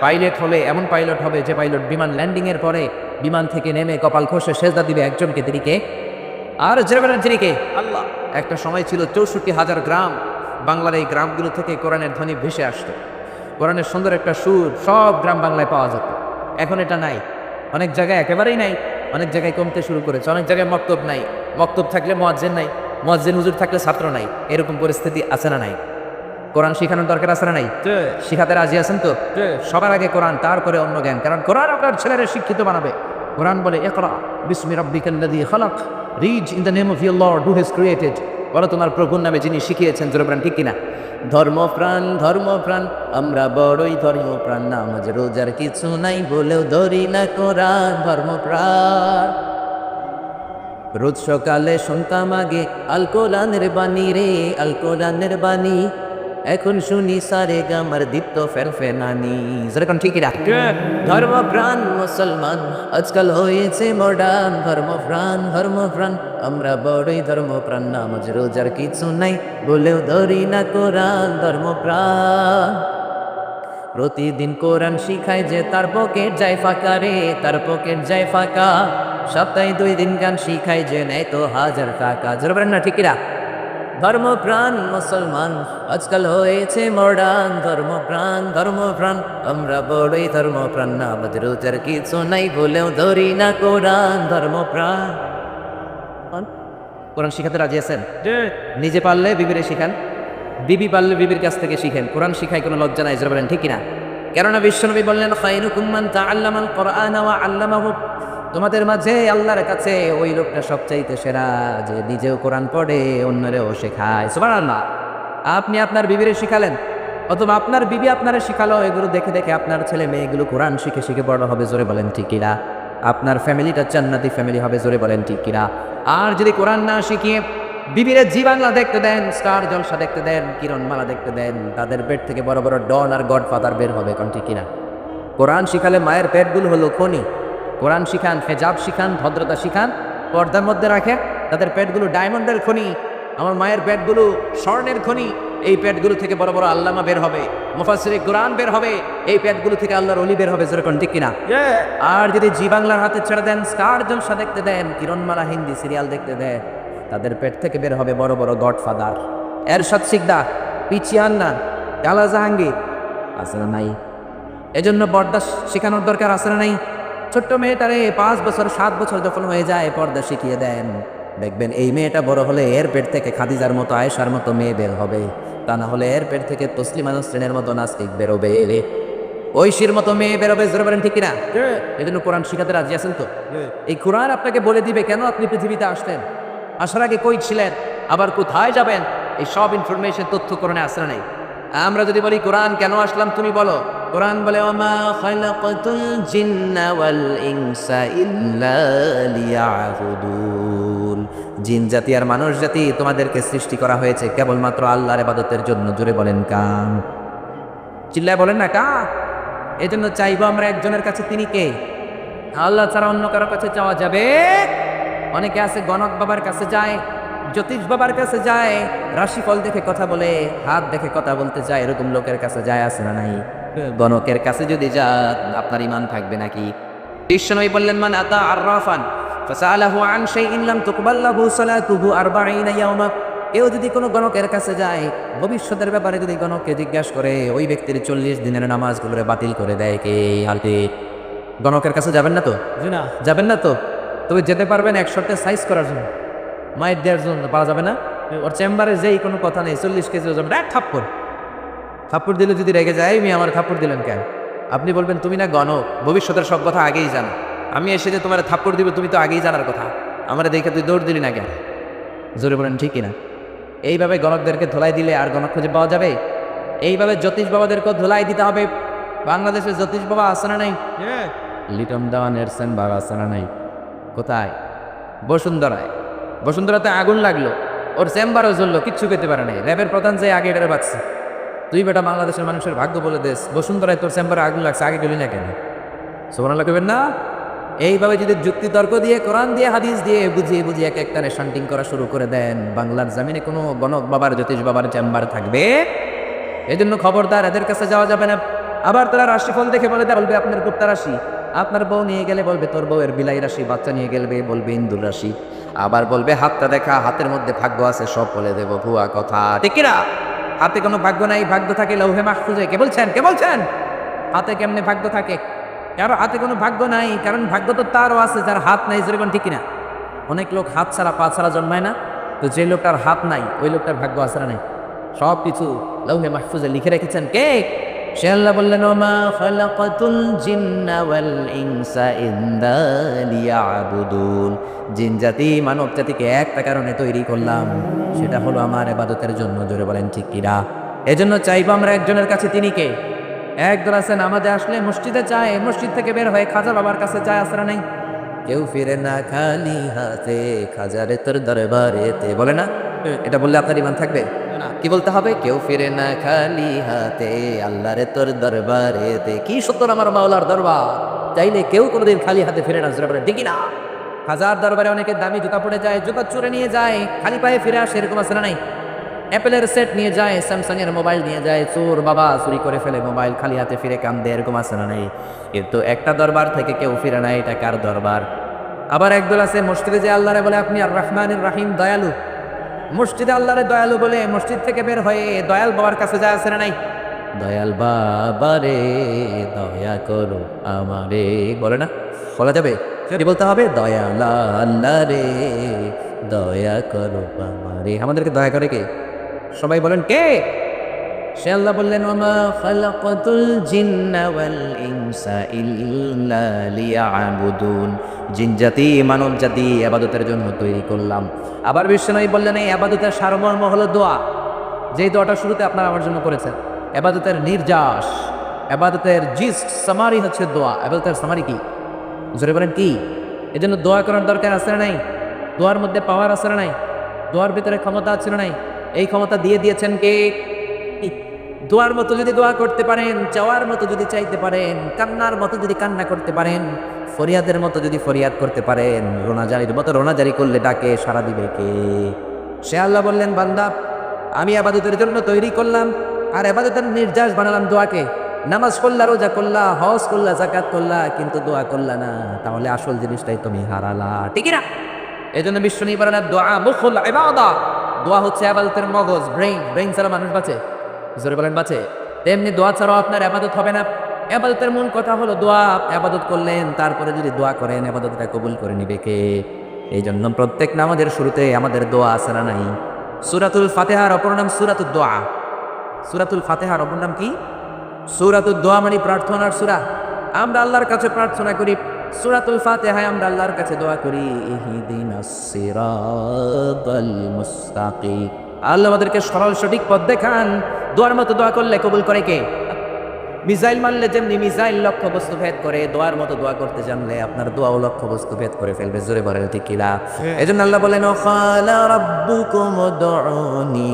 পাইলট হলে এমন পাইলট হবে যে পাইলট বিমান ল্যান্ডিং এর পরে বিমান থেকে নেমে কপাল খসে সেজদা দিবে একজনকে, তিনিকে? আর যিনিকে আল্লাহ। একটা সময় ছিল 64,000 গ্রাম, বাংলার এই গ্রামগুলো থেকে কোরআনের ধ্বনি ভেসে আসতো। কোরআনের সুন্দর একটা সুর সব গ্রাম বাংলায় পাওয়া যেত। এখন এটা নাই, অনেক জায়গায় একেবারেই নাই, অনেক জায়গায় কমতে শুরু করেছে। অনেক জায়গায় মক্তব নাই, মক্তব থাকলে মুয়াজ্জিন নাই, মুয়াজ্জিন হুজুর থাকলে ছাত্র নাই। এরকম পরিস্থিতি আছে না নাই? কোরআন শিখানোর দরকার আছে না নাই? শিখাতে রাজি আছেন তো? সবার আগে কোরআন, তারপরে অন্য জ্ঞান। কারণ কোরআন আপনার ছেলেরা শিক্ষিত বানাবে। কোরআন বলে ইকরা বিসমি রাব্বিকাল্লাযী খালাক, read in the name of your lord who has created. বলো তোমার প্রভুর নামে যিনি শিখিয়েছেন, জোরে বলেন ঠিক কিনা? ধর্মপ্রাণ ধর্মপ্রাণ আমরা বড়ই ধর্মপ্রাণ, নামাজ রোজার কিছু নাই বলেও ধরি না কোরআন। ধর্মপ্রাণ রোজ সকালে শুনতাম আগে আল কোরআনের বাণী রে, আল কোরআনের বাণী। এখন শুনি সারে গামার দীপ্ত ফেরফেনানি, যেরকম ঠিকই রাখ। ধর্মপ্রাণ মুসলমান আজকাল হয়েছে মডার্ন। ধর্মপ্রাণ ধর্মপ্রাণ আমরা বড়ই ধর্মপ্রাণ, নামাজ রোজার কিছু নাই বলেও ধরি না কোরআন। ধর্মপ্রাণ প্রতিদিন কোরআন শিখায় যে তার পকেট যায় ফাঁকা রে, তার পকেট যায় ফাঁকা। সপ্তাহে 2 দিন গান শিখায় যে নেয় তো 1000 টাকা, জোরে বলেন না ঠিকিরা? ধর্মপ্রাণ মুসলমান আজকাল হয়েছে মডার্ন। ধর্মপ্রাণ ধর্মপ্রাণ আমরা বড়ই ধর্মপ্রাণ, নামাজ রোজার কিছু নাই বলেও ধরি না কোরআন। ধর্মপ্রাণ কোরআন শিখাতে রাজি আছেন? নিজে পারলে বিবিরে শিখান, বিবি পারলে বিবির কাছ থেকে শিখেন। কোরআন শিখায় কোনো লজ্জা নাই, জোরে বলেন ঠিক কিনা? কেননা বিশ্বনবী বললেন খায়রুকুম মান তাআল্লামাল কোরআন ওয়া আল্লামাহু। তোমাদের মাঝে আল্লাহর কাছে ওই লোকটা সবচাইতে সেরা যে নিজেও কোরআন পড়ে অন্যরেও শেখায়। সুবহানাল্লাহ। আপনি আপনার বিবিরে শিখালেন, অথবা আপনার বিবি আপনারে শিখালো, এগুলো দেখে দেখে আপনার ছেলে মেয়েগুলো কোরআন শিখে শিখে বড় হবে, জোরে বলেন ঠিক কিনা? আপনার ফ্যামিলিটা জান্নাতি ফ্যামিলি হবে, জোরে বলেন ঠিক কিনা? আর যদি কোরআন না শিখিয়ে বিবিরে জি বাংলা দেখতে দেন, স্টার জলসা দেখতে দেন, কিরণমালা দেখতে দেন, তাদের পেট থেকে বড় বড় ডন আর গডফাদার বের হবে, কোন ঠিক কিনা? কোরআন শিখালে মায়ের পেটগুলো হলো খনি। কোরআন শিখান, হেজাব শিখান, ভদ্রতা শিখান, পর্দার মধ্যে রাখেন, তাদের পেটগুলো ডায়মন্ডের খনি। আমার মায়ের পেটগুলো স্বর্ণের খনি। এই পেটগুলো থেকে বড় বড় আল্লামা বের হবে, মুফাসসিরে কোরআন বের হবে, এই পেটগুলো থেকে আল্লাহর ওলি বের হবে, যেরকম ঠিক কিনা? আর যদি জি বাংলার হাতে ছেড়ে দেন, স্টার জলসা দেখতে দেন, কিরণমালা হিন্দি সিরিয়াল দেখতে দেন, তাদের পেট থেকে বের হবে বড় বড় গডফাদার। এরশাদ সিকদার, পিছিয়ান না, কালা জাহাঙ্গীর, আছে না নাই? এজন্য পর্দা শেখানোর দরকার আছে না নাই? ছোট্ট মেয়েটারে 5 বছর 7 বছর যখন হয়ে যায় পর্দা শিখিয়ে দেন, দেখবেন এই মেয়েটা বড় হলে এর পেট থেকে খাদিজার মতো, আয়েশার মতো মেয়ে বের হবে। তা না হলে এর পেট থেকে তসলিমা নাসরিনের মতো নাস্তিক বেরোবে, ঐশীর মতো মেয়ে বেরোবে, জোরে বলেন ঠিক কিনা? এজন্য কোরআন শিখাতে রাজি আছেন তো? এই কোরআন আপনাকে বলে দিবে কেন আপনি পৃথিবীতে আসলেন, আসার আগে কই ছিলেন, আবার কোথায় যাবেন। এই সব ইনফরমেশন তথ্য কোরআনে আসে না নাই? আমরা যদি বলি কোরআন কেন আসলাম, তুমি বলো। কোরআন বলে ওমা খালাকাতুল জিন্না ওয়াল ইনসা ইল্লা লিয়াবুদুন। জিন জাতি আর মানুষ জাতি তোমাদেরকে সৃষ্টি করা হয়েছে কেবলমাত্র আল্লাহর ইবাদতের জন্য, জোরে বলেন কাম। চিল্লায় বলেন না কা? এজন্য চাইবো আমরা একজনের কাছে, তিনি কে? আল্লাহ ছাড়া অন্য কারো কাছে যাওয়া যাবে? অনেকে আছে গণক বাবার কাছে যায়, জ্যোতিষ বাবার কাছে যায়, রাশিফল দেখে কথা বলে, হাত দেখে কথা বলতে যায়, এরকম লোকের কাছে যায় আছে না নাই? গণকের কাছে যদি যান আপনার ইমান থাকবে নাকি? বিশ্বনবী বললেন, মান আতা আররাফান ফাসালাহু আন শাইইন লাম তুকবাল লাহু সালাতুহু 40 ইয়াওমা। কেউ যদি কোনো গণকের কাছে যায়, ভবিষ্যতের ব্যাপারে যদি গণককে জিজ্ঞাসা করে, ওই ব্যক্তির 40 দিনের নামাজগুলোরে বাতিল করে দেয় কে? হালতে গণকের কাছে যাবেন না তো?
না
যাবেন না তো? তবে যেতে পারবেন এক শর্তে, সাইজ করার জন্য, মায়ের দেওয়ার জন্য পাওয়া যাবে না? ওর চেম্বারে যেই কোনো কথা নেই, 40 কেজি ওজন, এক থাপ্পড়। থাপ্পড় দিলে যদি রেগে যায়, আমি আমার থাপ্পড় দিলেন কেন? আপনি বলবেন, তুমি না গণক, ভবিষ্যতের সব কথা আগেই জানো, আমি এসে যে তোমার থাপ্পড় দিব, তুমি তো আগেই জানার কথা, আমার দেখে তুই দৌড় দিলি না কেন? জোরে বলেন ঠিকই না? এইভাবে গণকদেরকে ধোলাই দিলে আর গণক খুঁজে পাওয়া যাবে? এইভাবে জ্যোতিষ বাবাদেরকেও ধোলাই দিতে হবে। বাংলাদেশের জ্যোতিষ বাবা আছে না নাই? লিটন দেওয়ান এরসেন বাবা আছে না নাই? কোথায়? বসুন্ধরায়। বসুন্ধরাতে আগুন লাগলো, ওর চেম্বারও জ্বললো, কিচ্ছু পেতে পারে নাই। র্যাবের প্রধান যে আগে এটারে বাঁচছে। তুই বেটা বাংলাদেশের মানুষের ভাগ্য বলে দেশ, বসুন্ধরায় তোর চেম্বারে আগুন লাগছে, আগে গেলি না কেন? সুবহানাল্লাহ কইবেন না? এইভাবে যদি যুক্তি তর্ক দিয়ে, কোরআন দিয়ে, হাদিস দিয়ে বুঝিয়ে বুঝিয়ে এক একটারে শান্টিং করা শুরু করে দেন, বাংলার জমিনে কোনো গণক বাবার, জ্যোতিষ বাবার চেম্বার থাকবে? এই জন্য খবরদার, এদের কাছে যাওয়া যাবে না। আবার তারা রাশিফল দেখে বলে দেয়, বলবে আপনার গুপ্তা রাশি। আপনার বউ নিয়ে গেলে বলবে তোর বউয়ের বিলাই রাশি, বাচ্চা নিয়ে গেলবে বলবে ইন্দুর রাশি। আবার বলবে হাতটা দেখা, হাতের মধ্যে ভাগ্য আছে, সব বলে দেবো, ভুয়া কথা। ঠিক কিনা? হাতে কোনো ভাগ্য নাই, ভাগ্য থাকে লৌহে মাহফুজে। কে বলছেন? কে বলছেন? হাতে কেমনে ভাগ্য থাকে? কারো হাতে কোনো ভাগ্য নাই, কারণ ভাগ্য তো তারও আছে যার হাত নাই। যেরকম ঠিক কিনা? অনেক লোক হাত ছাড়া, পা ছাড়া জন্মায় না? তো যে লোকটার হাত নাই, ওই লোকটার ভাগ্য আছে না নাই? সব কিছু লৌহে মাহফুজে লিখে রেখেছেন কে? সে আল্লাহ বললেন, ওমা খালাকাতুল জিন্না ওয়াল ইনসা ইল্লা লিয়াবুদুন। জিন জাতি মানব জাতিকে একটা কারণে তৈরি করলাম, সেটা হলো আমার ইবাদতের জন্য। জোরে বলেন ঠিক কিনা? এজন্য চাইবো আমরা একজনের কাছে, তিনি কে? একজন আছে নামাজে আসলে মসজিদে যায়, মসজিদ থেকে বের হয়ে খাজা বাবার কাছে যায়, আসরা নাই? কেউ ফিরে না খালি হাতে, খাজারে তোর দরবারেতে, বলে না? এটা বললে আপনার ইমান থাকবে না? কি বলতে হবে? কেউ ফিরে না খালি হাতে, আল্লাহরে তোর দরবারেতে। কি সুন্দর আমার মাওলার দরবার, চাইলে কেউ কোনোদিন খালি হাতে ফিরে না। জোরে বলে ঠিক না? হাজার দরবারে অনেকে দামি জুতা পড়ে যায়, জুতা চুরে নিয়ে যায়, খালি পায়ে ফিরে আসে, এরকম আছে না নাই? অ্যাপেলের সেট নিয়ে যায়, স্যামসাং এর মোবাইল নিয়ে যায়, চোর বাবা চুরি করে ফেলে মোবাইল, খালি হাতে ফিরে কান্দে, এরকম আছে না নাই? কিন্তু একটা দরবার থেকে কেউ ফিরে না, এটা কার দরবার? আবার একদল আছে মসজিদে যে আল্লাহরে বলে আপনি আর রহমানির রাহিম, দয়ালু। মসজিদে আল্লাহরে দয়ালু বলে মসজিদ থেকে বের হয়ে দয়াল বাবার কাছে যায়, আছে না নাই? দয়াল বাবা রে দয়া করো আমারে, বলে না? বলা যাবে? কি বলতে হবে? দয়াল আল্লাহ রে দয়া করো আমারে। আমাদেরকে দয়া করে কে? সবাই বলেন কে? সে আল্লাহ বললেন, ওমা খালাকাতুল জিন্না ওয়াল ইনসা ইল্লা লিয়াবুদুন। জিন জাতি, মানব জাতি ইবাদতের জন্য তৈরি করলাম। আবার বিশ্বনবী বললেন, এই ইবাদতের সারমর্ম হলো দোয়া। যেই দোয়াটা শুরুতে আপনারা আমার জন্য করেছেন, ইবাদতের নির্যাস, ইবাদতের জিস্ট, সামারি হচ্ছে দোয়া। ইবাদতের সামারি কি? জোরে বলেন কি? এজন্য দোয়া করার দরকার আছে না নাই? দোয়ার মধ্যে পাওয়ার আছে না নাই? দোয়ার ভিতরে ক্ষমতা আছে না নাই? এই ক্ষমতা দিয়ে দিয়েছেন কে? দোয়ার মতো যদি দোয়া করতে পারেন, চাওয়ার মতো যদি চাইতে পারেন, কান্নার মতো যদি কান্না করতে পারেন, ফরিয়াদের মতো যদি ফরিয়াদ করতে পারেন, রোনাজারির মতো রোনাজারি করলে ডাকে সাড়া দিবে কে? সে আল্লাহ বললেন, বান্দা আমি ইবাদতের জন্য তৈরি করলাম, আর ইবাদতের নির্যাস বানালাম দোয়াকে। নামাজ করলা, রোজা করলা, হজ করলা, যাকাত করলা, কিন্তু দোয়া করলা না, তাহলে আসল জিনিসটাই তুমি হারালা। ঠিক না? এই জন্য বিশ্বনবী বলেন, দোয়া মুখুল ইবাদা। দোয়া হচ্ছে ইবাদতের মগজ, ব্রেইন। ব্রেইন ছাড়া মানুষ বাঁচে? জোরে বলেন বাঁচে? তেমনি দোয়া ছাড়াও আপনার ইবাদত হবে না। ইবাদতের মূল কথা হলো দোয়া। ইবাদত করলেন, তারপরে যদি দোয়া করেন, ইবাদতটা কবুল করে নিবে কে? এই জন্য প্রত্যেক নামাজের শুরুতে আমাদের দোয়া আছে না নাই? সূরাতুল ফাতিহার অপর নাম সূরাতুদ দোয়া। সূরাতুল ফাতিহার অপর নাম কি? সূরাতুদ দোয়া, মানে প্রার্থনার সূরা। আমরা আল্লাহর কাছে প্রার্থনা করি। সূরাতুল ফাতিহায় আমরা আল্লাহর কাছে দোয়া করি, ইহদিনাস সিরাতাল মুস্তাকিম। আল্লাহ আমাদেরকে সরল সঠিক পথ দেখান। দোয়ার মতো দোয়া করলে কবুল করে কে? মিসাইল মারলে যেমনি মিসাইল লক্ষ্য বস্তু ভেদ করে, দোয়ার মতো দোয়া করতে জানলে আপনার দোয়াও লক্ষ্য বস্তু ভেদ করে ফেলবে। জোরে বলেন ঠিক কিনা? এজন্য আল্লাহ বলেন, ওয়াকালা রাব্বুকুম উদউনি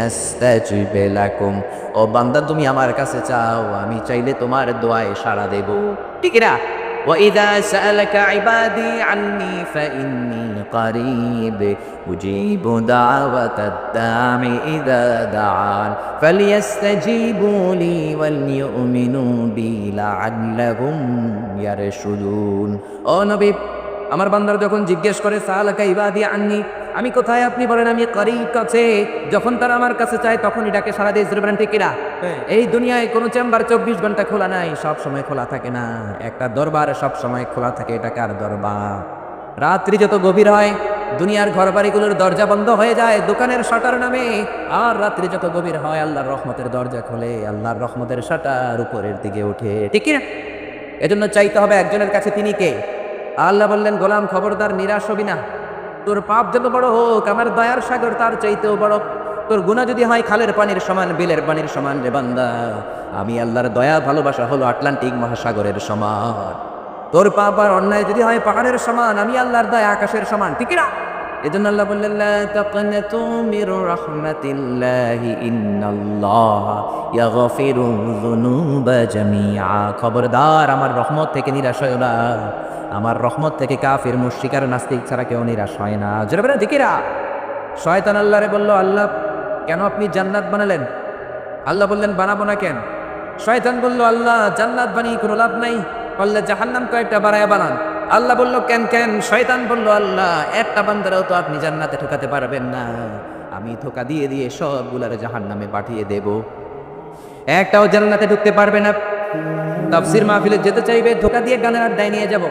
আস্তাজিব লাকুম। ও বান্দা, তুমি আমার কাছে চাও, আমি চাইলে তোমার দোয়ায় সাড়া দেব। ঠিক না? وإذا سألك عبادي عني فإني قريب أجيب دعوة الداع إذا دعان فليستجيبوا لي وليؤمنوا بي لعلهم يرشدون ও নবী আমার বান্দার যখন জিজ্ঞেস করে সালাকা ইবাদি আন্নি আমি কোথায়, আপনি বলেন আমি করিব কাছে। যখন তারা আমার কাছে চায় তখনই ডাকে সারা দিয়ে জোরে বলেন ঠিক কিনা? এই দুনিয়ায় কোনো চেম্বার 24 ঘন্টা খোলা নাই, সব সময় খোলা থাকে না। একটা দরবার সব সময় খোলা থাকে, এটা কার দরবার? রাত্রি যত গভীর হয় দুনিয়ার ঘর বাড়িগুলোর দরজা বন্ধ হয়ে যায় দোকানের শাটার নামে, আর রাত্রি যত গভীর হয় আল্লাহর রহমতের দরজা খোলে, আল্লাহর রহমতের শাটার উপরের দিকে ওঠে, ঠিক কিনা? এজন্য চাইতে হবে একজনের কাছে, তিনি কে? আল্লাহ বললেন গোলাম খবরদার নিরাশ হবি না, তোর পাপ যত বড় হোক আমার দয়ার সাগর তার চাইতেও বড়। তোর গুনাহ যদি হয় খালের পানির সমান, বিলের পানির সমান রে বান্দা, আমি আল্লাহর দয়া ভালোবাসা হলো আটলান্টিক মহাসাগরের সমান। তোর পাপ আর অন্যায় যদি হয় পাহাড়ের সমান, আমি আল্লাহর দয়া আকাশের সমান, ঠিক না? এজন্য আল্লাহ বললেন লা তাকনাতু মির রাহমাতিল্লাহি ইন্নাল্লাহা ইয়াগফিরু যুনুবা জামিআ। খবরদার আমার রহমত থেকে নিরাশ হয় না, আমার রহমত থেকে কাফির মুশরিক আর নাস্তিক ছাড়া কেউ নিরাশ হয় না। জোরে বলেন ঠিক কিনা? শয়তান আল্লাহরে বলল আল্লাহ কেন আপনি জান্নাত বানালেন? আল্লাহ বললেন বানাবো না কেন? শয়তান বলল আল্লাহ জান্নাত বানিয়ে কোনো লাভ নাই, বললে জাহান্নাম কয়েকটা বাড়ায়া বানান। আল্লাহ বলল কেন কেন? শয়তান বলল আল্লাহ একটা বান্দারও তো আপনি জান্নাতে ঢোকাতে পারবেন না, আমি ধোঁকা দিয়ে দিয়ে সবগুলার জাহান্নামে পাঠিয়ে দেব, একটাও জান্নাতে ঢুকতে পারবে না। তাফসীর মাহফিলে যেতে চাইবে ধোঁকা দিয়ে গানের আড্ডায় নিয়ে যাব,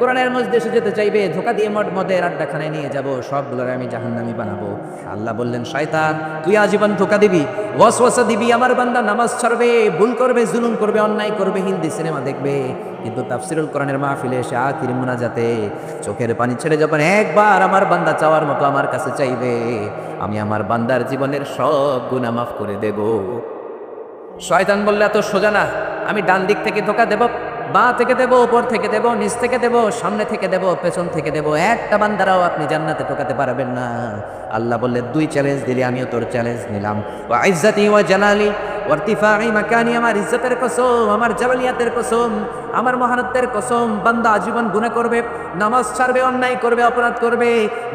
কোরআনের মজলিসে যেতে চাইবে ধোঁকা দিয়ে মদের আড্ডাখানায় নিয়ে যাব, সবগুলোর আমি জাহান্নামী বানাবো। আল্লাহ বললেন শয়তান তুই আজীবন ধোঁকা দিবি, ওয়াসওয়াসা দিবি, আমার বান্দা নামাজ ছাড়বে, ভুল করবে, জুলুম করবে, অন্যায় করবে, হিন্দি সিনেমা দেখবে, কিন্তু তাফসীরুল কোরআনের মাহফিলে এসে আখির মুনাজাতে চোখের পানি ছেড়ে যখন একবার আমার বান্দা চাওয়ার মতো আমার কাছে চাইবে, আমি আমার বান্দার জীবনের সব গুনাহ মাফ করে দেব। শয়তান বললে এত সোজা না, আমি ডান দিক থেকে ধোঁকা দেব, বাঁ থেকে দেব, উপর থেকে দেব, নিচ থেকে দেব, সামনে থেকে দেব, পেছন থেকে দেব, একটা বান্দারাও আপনি জান্নাতে ঢোকাতে পারবেন না। আল্লাহ বললে দুই চ্যালেঞ্জ দিলি, আমিও তোর চ্যালেঞ্জ নিলাম। ওয়া ইজ্জতি ওয়া জালালি ওয়া ইরতিফাই মাকানি, আমার ইজ্জতের কসম, আমার জালালিয়াতের কসম, আমার মহানত্বের কসম, বান্দা আজীবন গুনাহ করবে, নামাজ ছাড়বে, অন্যায় করবে, অপরাধ করবে,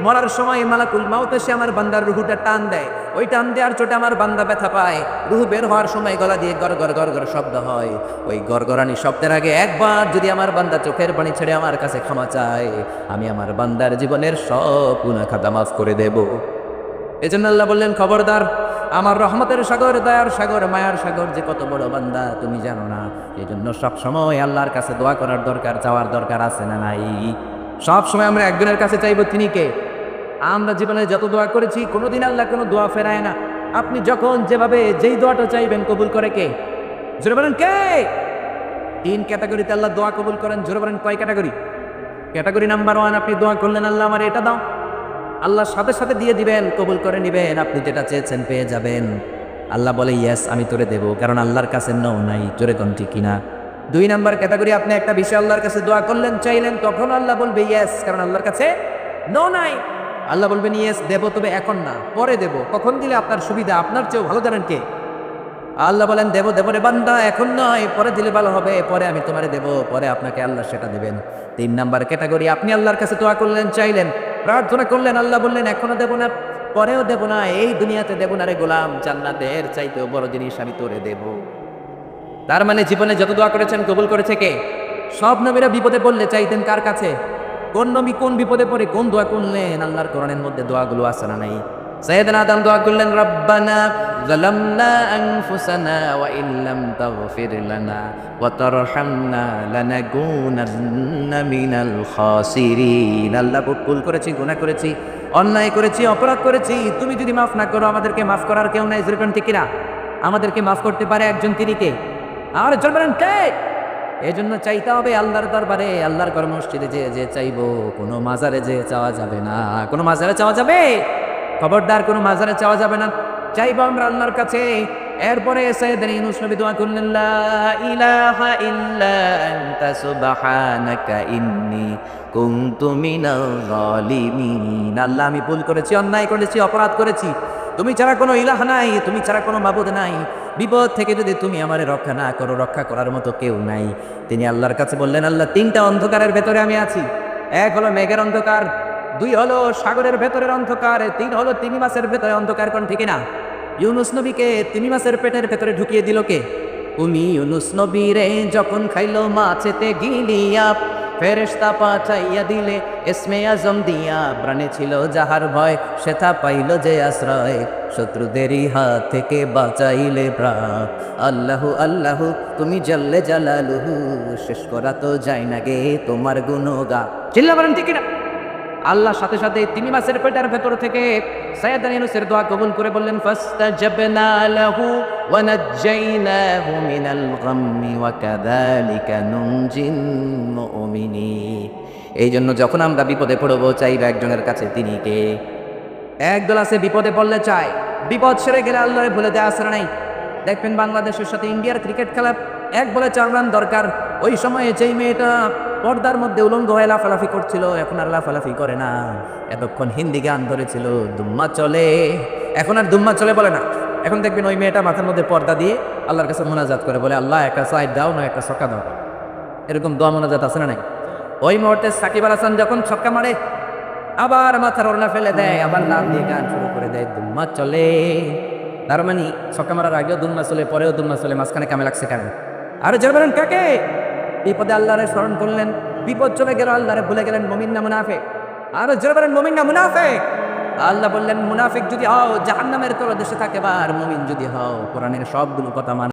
মরার সময় মালাকুল মাউত এসে আমার বান্দার রুহুটা টান দেয়, ওই টান দেওয়ার চোটে আমার বান্দা ব্যথা পায়, রুহু বের হওয়ার সময় গলা দিয়ে গড় গড় গড় গড় শব্দ হয়, ওই গড়গড়ানি শব্দের আগে একবার যদি আমার বান্দা চোখের পানি ছেড়ে আমার কাছে ক্ষমা চায়, আমি আমার বান্দার জীবনের সব গুনাহ খাতা মাফ করে দেব। এজন্য আল্লাহ বললেন খবরদার, আমার রহমতের সাগর, দয়ার সাগর, মায়ার সাগর যে কত বড় বান্দা তুমি জানো না। এই জন্য সবসময় আল্লাহর কাছে দোয়া করার দরকার, চাওয়ার দরকার আছে না নাই? সব সময় আমরা একজনের কাছে চাইব, তিনি কে? আমরা জীবনে যত দোয়া করেছি কোনোদিন আল্লাহ কোনো দোয়া ফেরায় না। আপনি যখন যেভাবে যেই দোয়াটা চাইবেন কবুল করে কে? জোরে বলেন কে? 3 ক্যাটাগরিতে আল্লাহ দোয়া কবুল করেন। জোরে বলেন কয় ক্যাটাগরি? ক্যাটাগরি নাম্বার 1, আপনি দোয়া করলেন আল্লাহ আমার এটা দাও, আল্লাহ সাথে সাথে দিয়ে দিবেন, কবুল করে নিবেন, আপনি যেটা চেয়েছেন পেয়ে যাবেন। আল্লাহ বলে ইয়েস আমি তোরে দেবো, কারণ আল্লাহর কাছে নো নাই। জোরে কোন ঠিক কিনা? 2 নাম্বার ক্যাটাগরি, আপনি একটা বিষয় আল্লাহর কাছে দোয়া করলেন, চাইলেন, তখন আল্লাহ বলবে ইয়েস, কারণ আল্লাহর কাছে নো নাই। আল্লাহ বলবেন ইয়েস দেবো, তবে এখন না, পরে দেবো। কখন দিলে আপনার সুবিধা, আপনার চেয়েও ভালো জানেন কে? আল্লাহ বলেন দেবো দেবো রে বান্দা, এখন নয়, পরে দিলে ভালো হবে, পরে আমি তোমারে দেবো, পরে আপনাকে আল্লাহ সেটা দেবেন। 3 নাম্বার ক্যাটাগরি, আপনি আল্লাহর কাছে দোয়া করলেন, চাইলেন, প্রার্থনা করলেন, আল্লাহ বললেন এখনো দেবো না, পরেও দেবো না, এই দুনিয়াতে দেবো না রে গোলাম, জান্নাতের চাইতেও বড় জিনিস আমি তোরে দেবো। তার মানে জীবনে যত দোয়া করেছেন কবুল করেছে কে? সব নবীরা বিপদে পড়লে চাইতেন কার কাছে? কোন নবী কোন বিপদে পড়ে কোন দোয়া করলেন? আল্লাহর কোরআনের মধ্যে দোয়াগুলো আছে না নাই? সাইয়েদনা আদম দোয়া করলেন রব্বানা যালামনা আনফুসানা ওয়া ইল্লাম তাগফির লানা ওয়া তারহামনা লানাকুনান্না মিনাল খাসিরিন। আল্লাহ ভুল করেছি, গুনাহ করেছি, অন্যায় করেছি, অপরাধ করেছি, তুমি যদি মাফ না করো আমাদেরকে মাফ করার কেউ নাই। যেরকম ঠিক কিনা? আমাদেরকে মাফ করতে পারে একজন, তিনি কে? আর বলেন কে? এই জন্য চাইতে হবে আল্লাহর দরবারে, আল্লাহর ঘর মসজিদে যে চাইবো, কোনো মাজারে যে চাওয়া যাবে না। কোনো মাজারে চাওয়া যাবে? খবরদার কোনো মাজারে চাওয়া যাবে না, চাইবো আমরা আল্লাহর কাছে। এরপরে সাইয়েদনা ইউনূস নবী দোয়া করলেন লা ইলাহা ইল্লা আনতা সুবহানাকা ইন্নী কুনতু মিনাল যালিমিন। আল্লাহ আমি ভুল করেছি, অন্যায় করেছি, অপরাধ করেছি, তুমি ছাড়া কোনো ইলাহ নাই, তুমি ছাড়া কোনো মাবুদ নাই। বিপদ থেকে যদি তুমি আমারে রক্ষা না করো, রক্ষা করার মতো কেউ নাই। তিনি আল্লাহর কাছে বললেন, আল্লাহ, 3টা অন্ধকারের ভেতরে আমি আছি। এক হলো মেঘের অন্ধকার, 2 হলো সাগরের ভেতরের অন্ধকার, 3 হলো তিমি মাছের ভেতরে অন্ধকার। কোন ঠিক না? ইউনুস নবীকে তিমি মাছের পেটের ভেতরে ঢুকিয়ে দিল কে? তুমি ইউনুস নবীরে যখন খাইলো মাছেতে গিলিয়া, ফেরেশতা পাঠাইয়া দিলে ইসমে আজম দিয়া, প্রাণে ছিল যাহার ভয় সেথা পাইল যে আশ্রয়, শত্রুদেরই হাত থেকে বাঁচাইলে প্রাণ। আল্লাহু আল্লাহু তুমি জাল্লে জালালুহু, শেষ করা তো যায় না গে তোমার গুণগান। চিল্লা বলেন ঠিক না? আল্লাহ সাথে সাথে তিমি মাছের পেটের ভেতর থেকে সাইয়েদনা ইউনূসের দোয়া কবুল করে বললেন, ফাস্তাজাবনা লাহু ওয়া নাজ্জাইনাহু মিনাল গাম্মি ওয়া কাযালিকা নুনজিল মুমিনিন। এই জন্য যখন আমরা বিপদে পড়বো চাইবা একজনের কাছে, তিনি কে? একদল আছে বিপদে পড়লে চায়, বিপদ সেরে গেলে আল্লাহরে ভুলে দেওয়া আসরে নাই। দেখবেন বাংলাদেশের সাথে ইন্ডিয়ার ক্রিকেট খেলা 1 বলে 4 রান দরকার। ওই সময়ে যেই মেয়েটা পর্দার মধ্যে উলঙ্গ হয়ে লাফালাফি করছিল, এখন আর লাফালাফি করে না। এতক্ষণ হিন্দি গান ধরেছিল, দুম্মা চলে, এখন আর দুম্মা চলে বলে না। এখন দেখবেন ওই মেয়েটা মাথার মধ্যে পর্দা দিয়ে আল্লাহর কাছে মোনাজাত করে, বলে, আল্লাহ একটা সাইড দাও না, একটা ছক্কা দাও। এরকম দোয়া মোনাজাত আছে না নাই? ওই মুহূর্তে সাকিব আল হাসান যখন ছক্কা মারে, আবার মাথার ওড়না ফেলে দেয়, আবার লাভ দিয়ে গান শুরু করে দেয়, দুম্মা চলে। তার মানে ছক্কা মারার আগেও দুম্মা চলে, পরেও দুম্মা চলে, মাঝখানে কামে লাগছে কেন? আরে জোরে বলেন কাকে? বিপদে আল্লাহরে স্মরণ করলেন, বিপদ চলে গেল, আল্লাহরে ভুলে গেলেন, মুমিন না মুনাফিক? আরে জোরে বলেন মুমিন না মুনাফিক? আল্লাহ বললেন, মুনাফিক যদি হও জাহান্নামের তলদেশে থাকে, আর মুমিন যদি হও কোরআনের সবগুলো কথা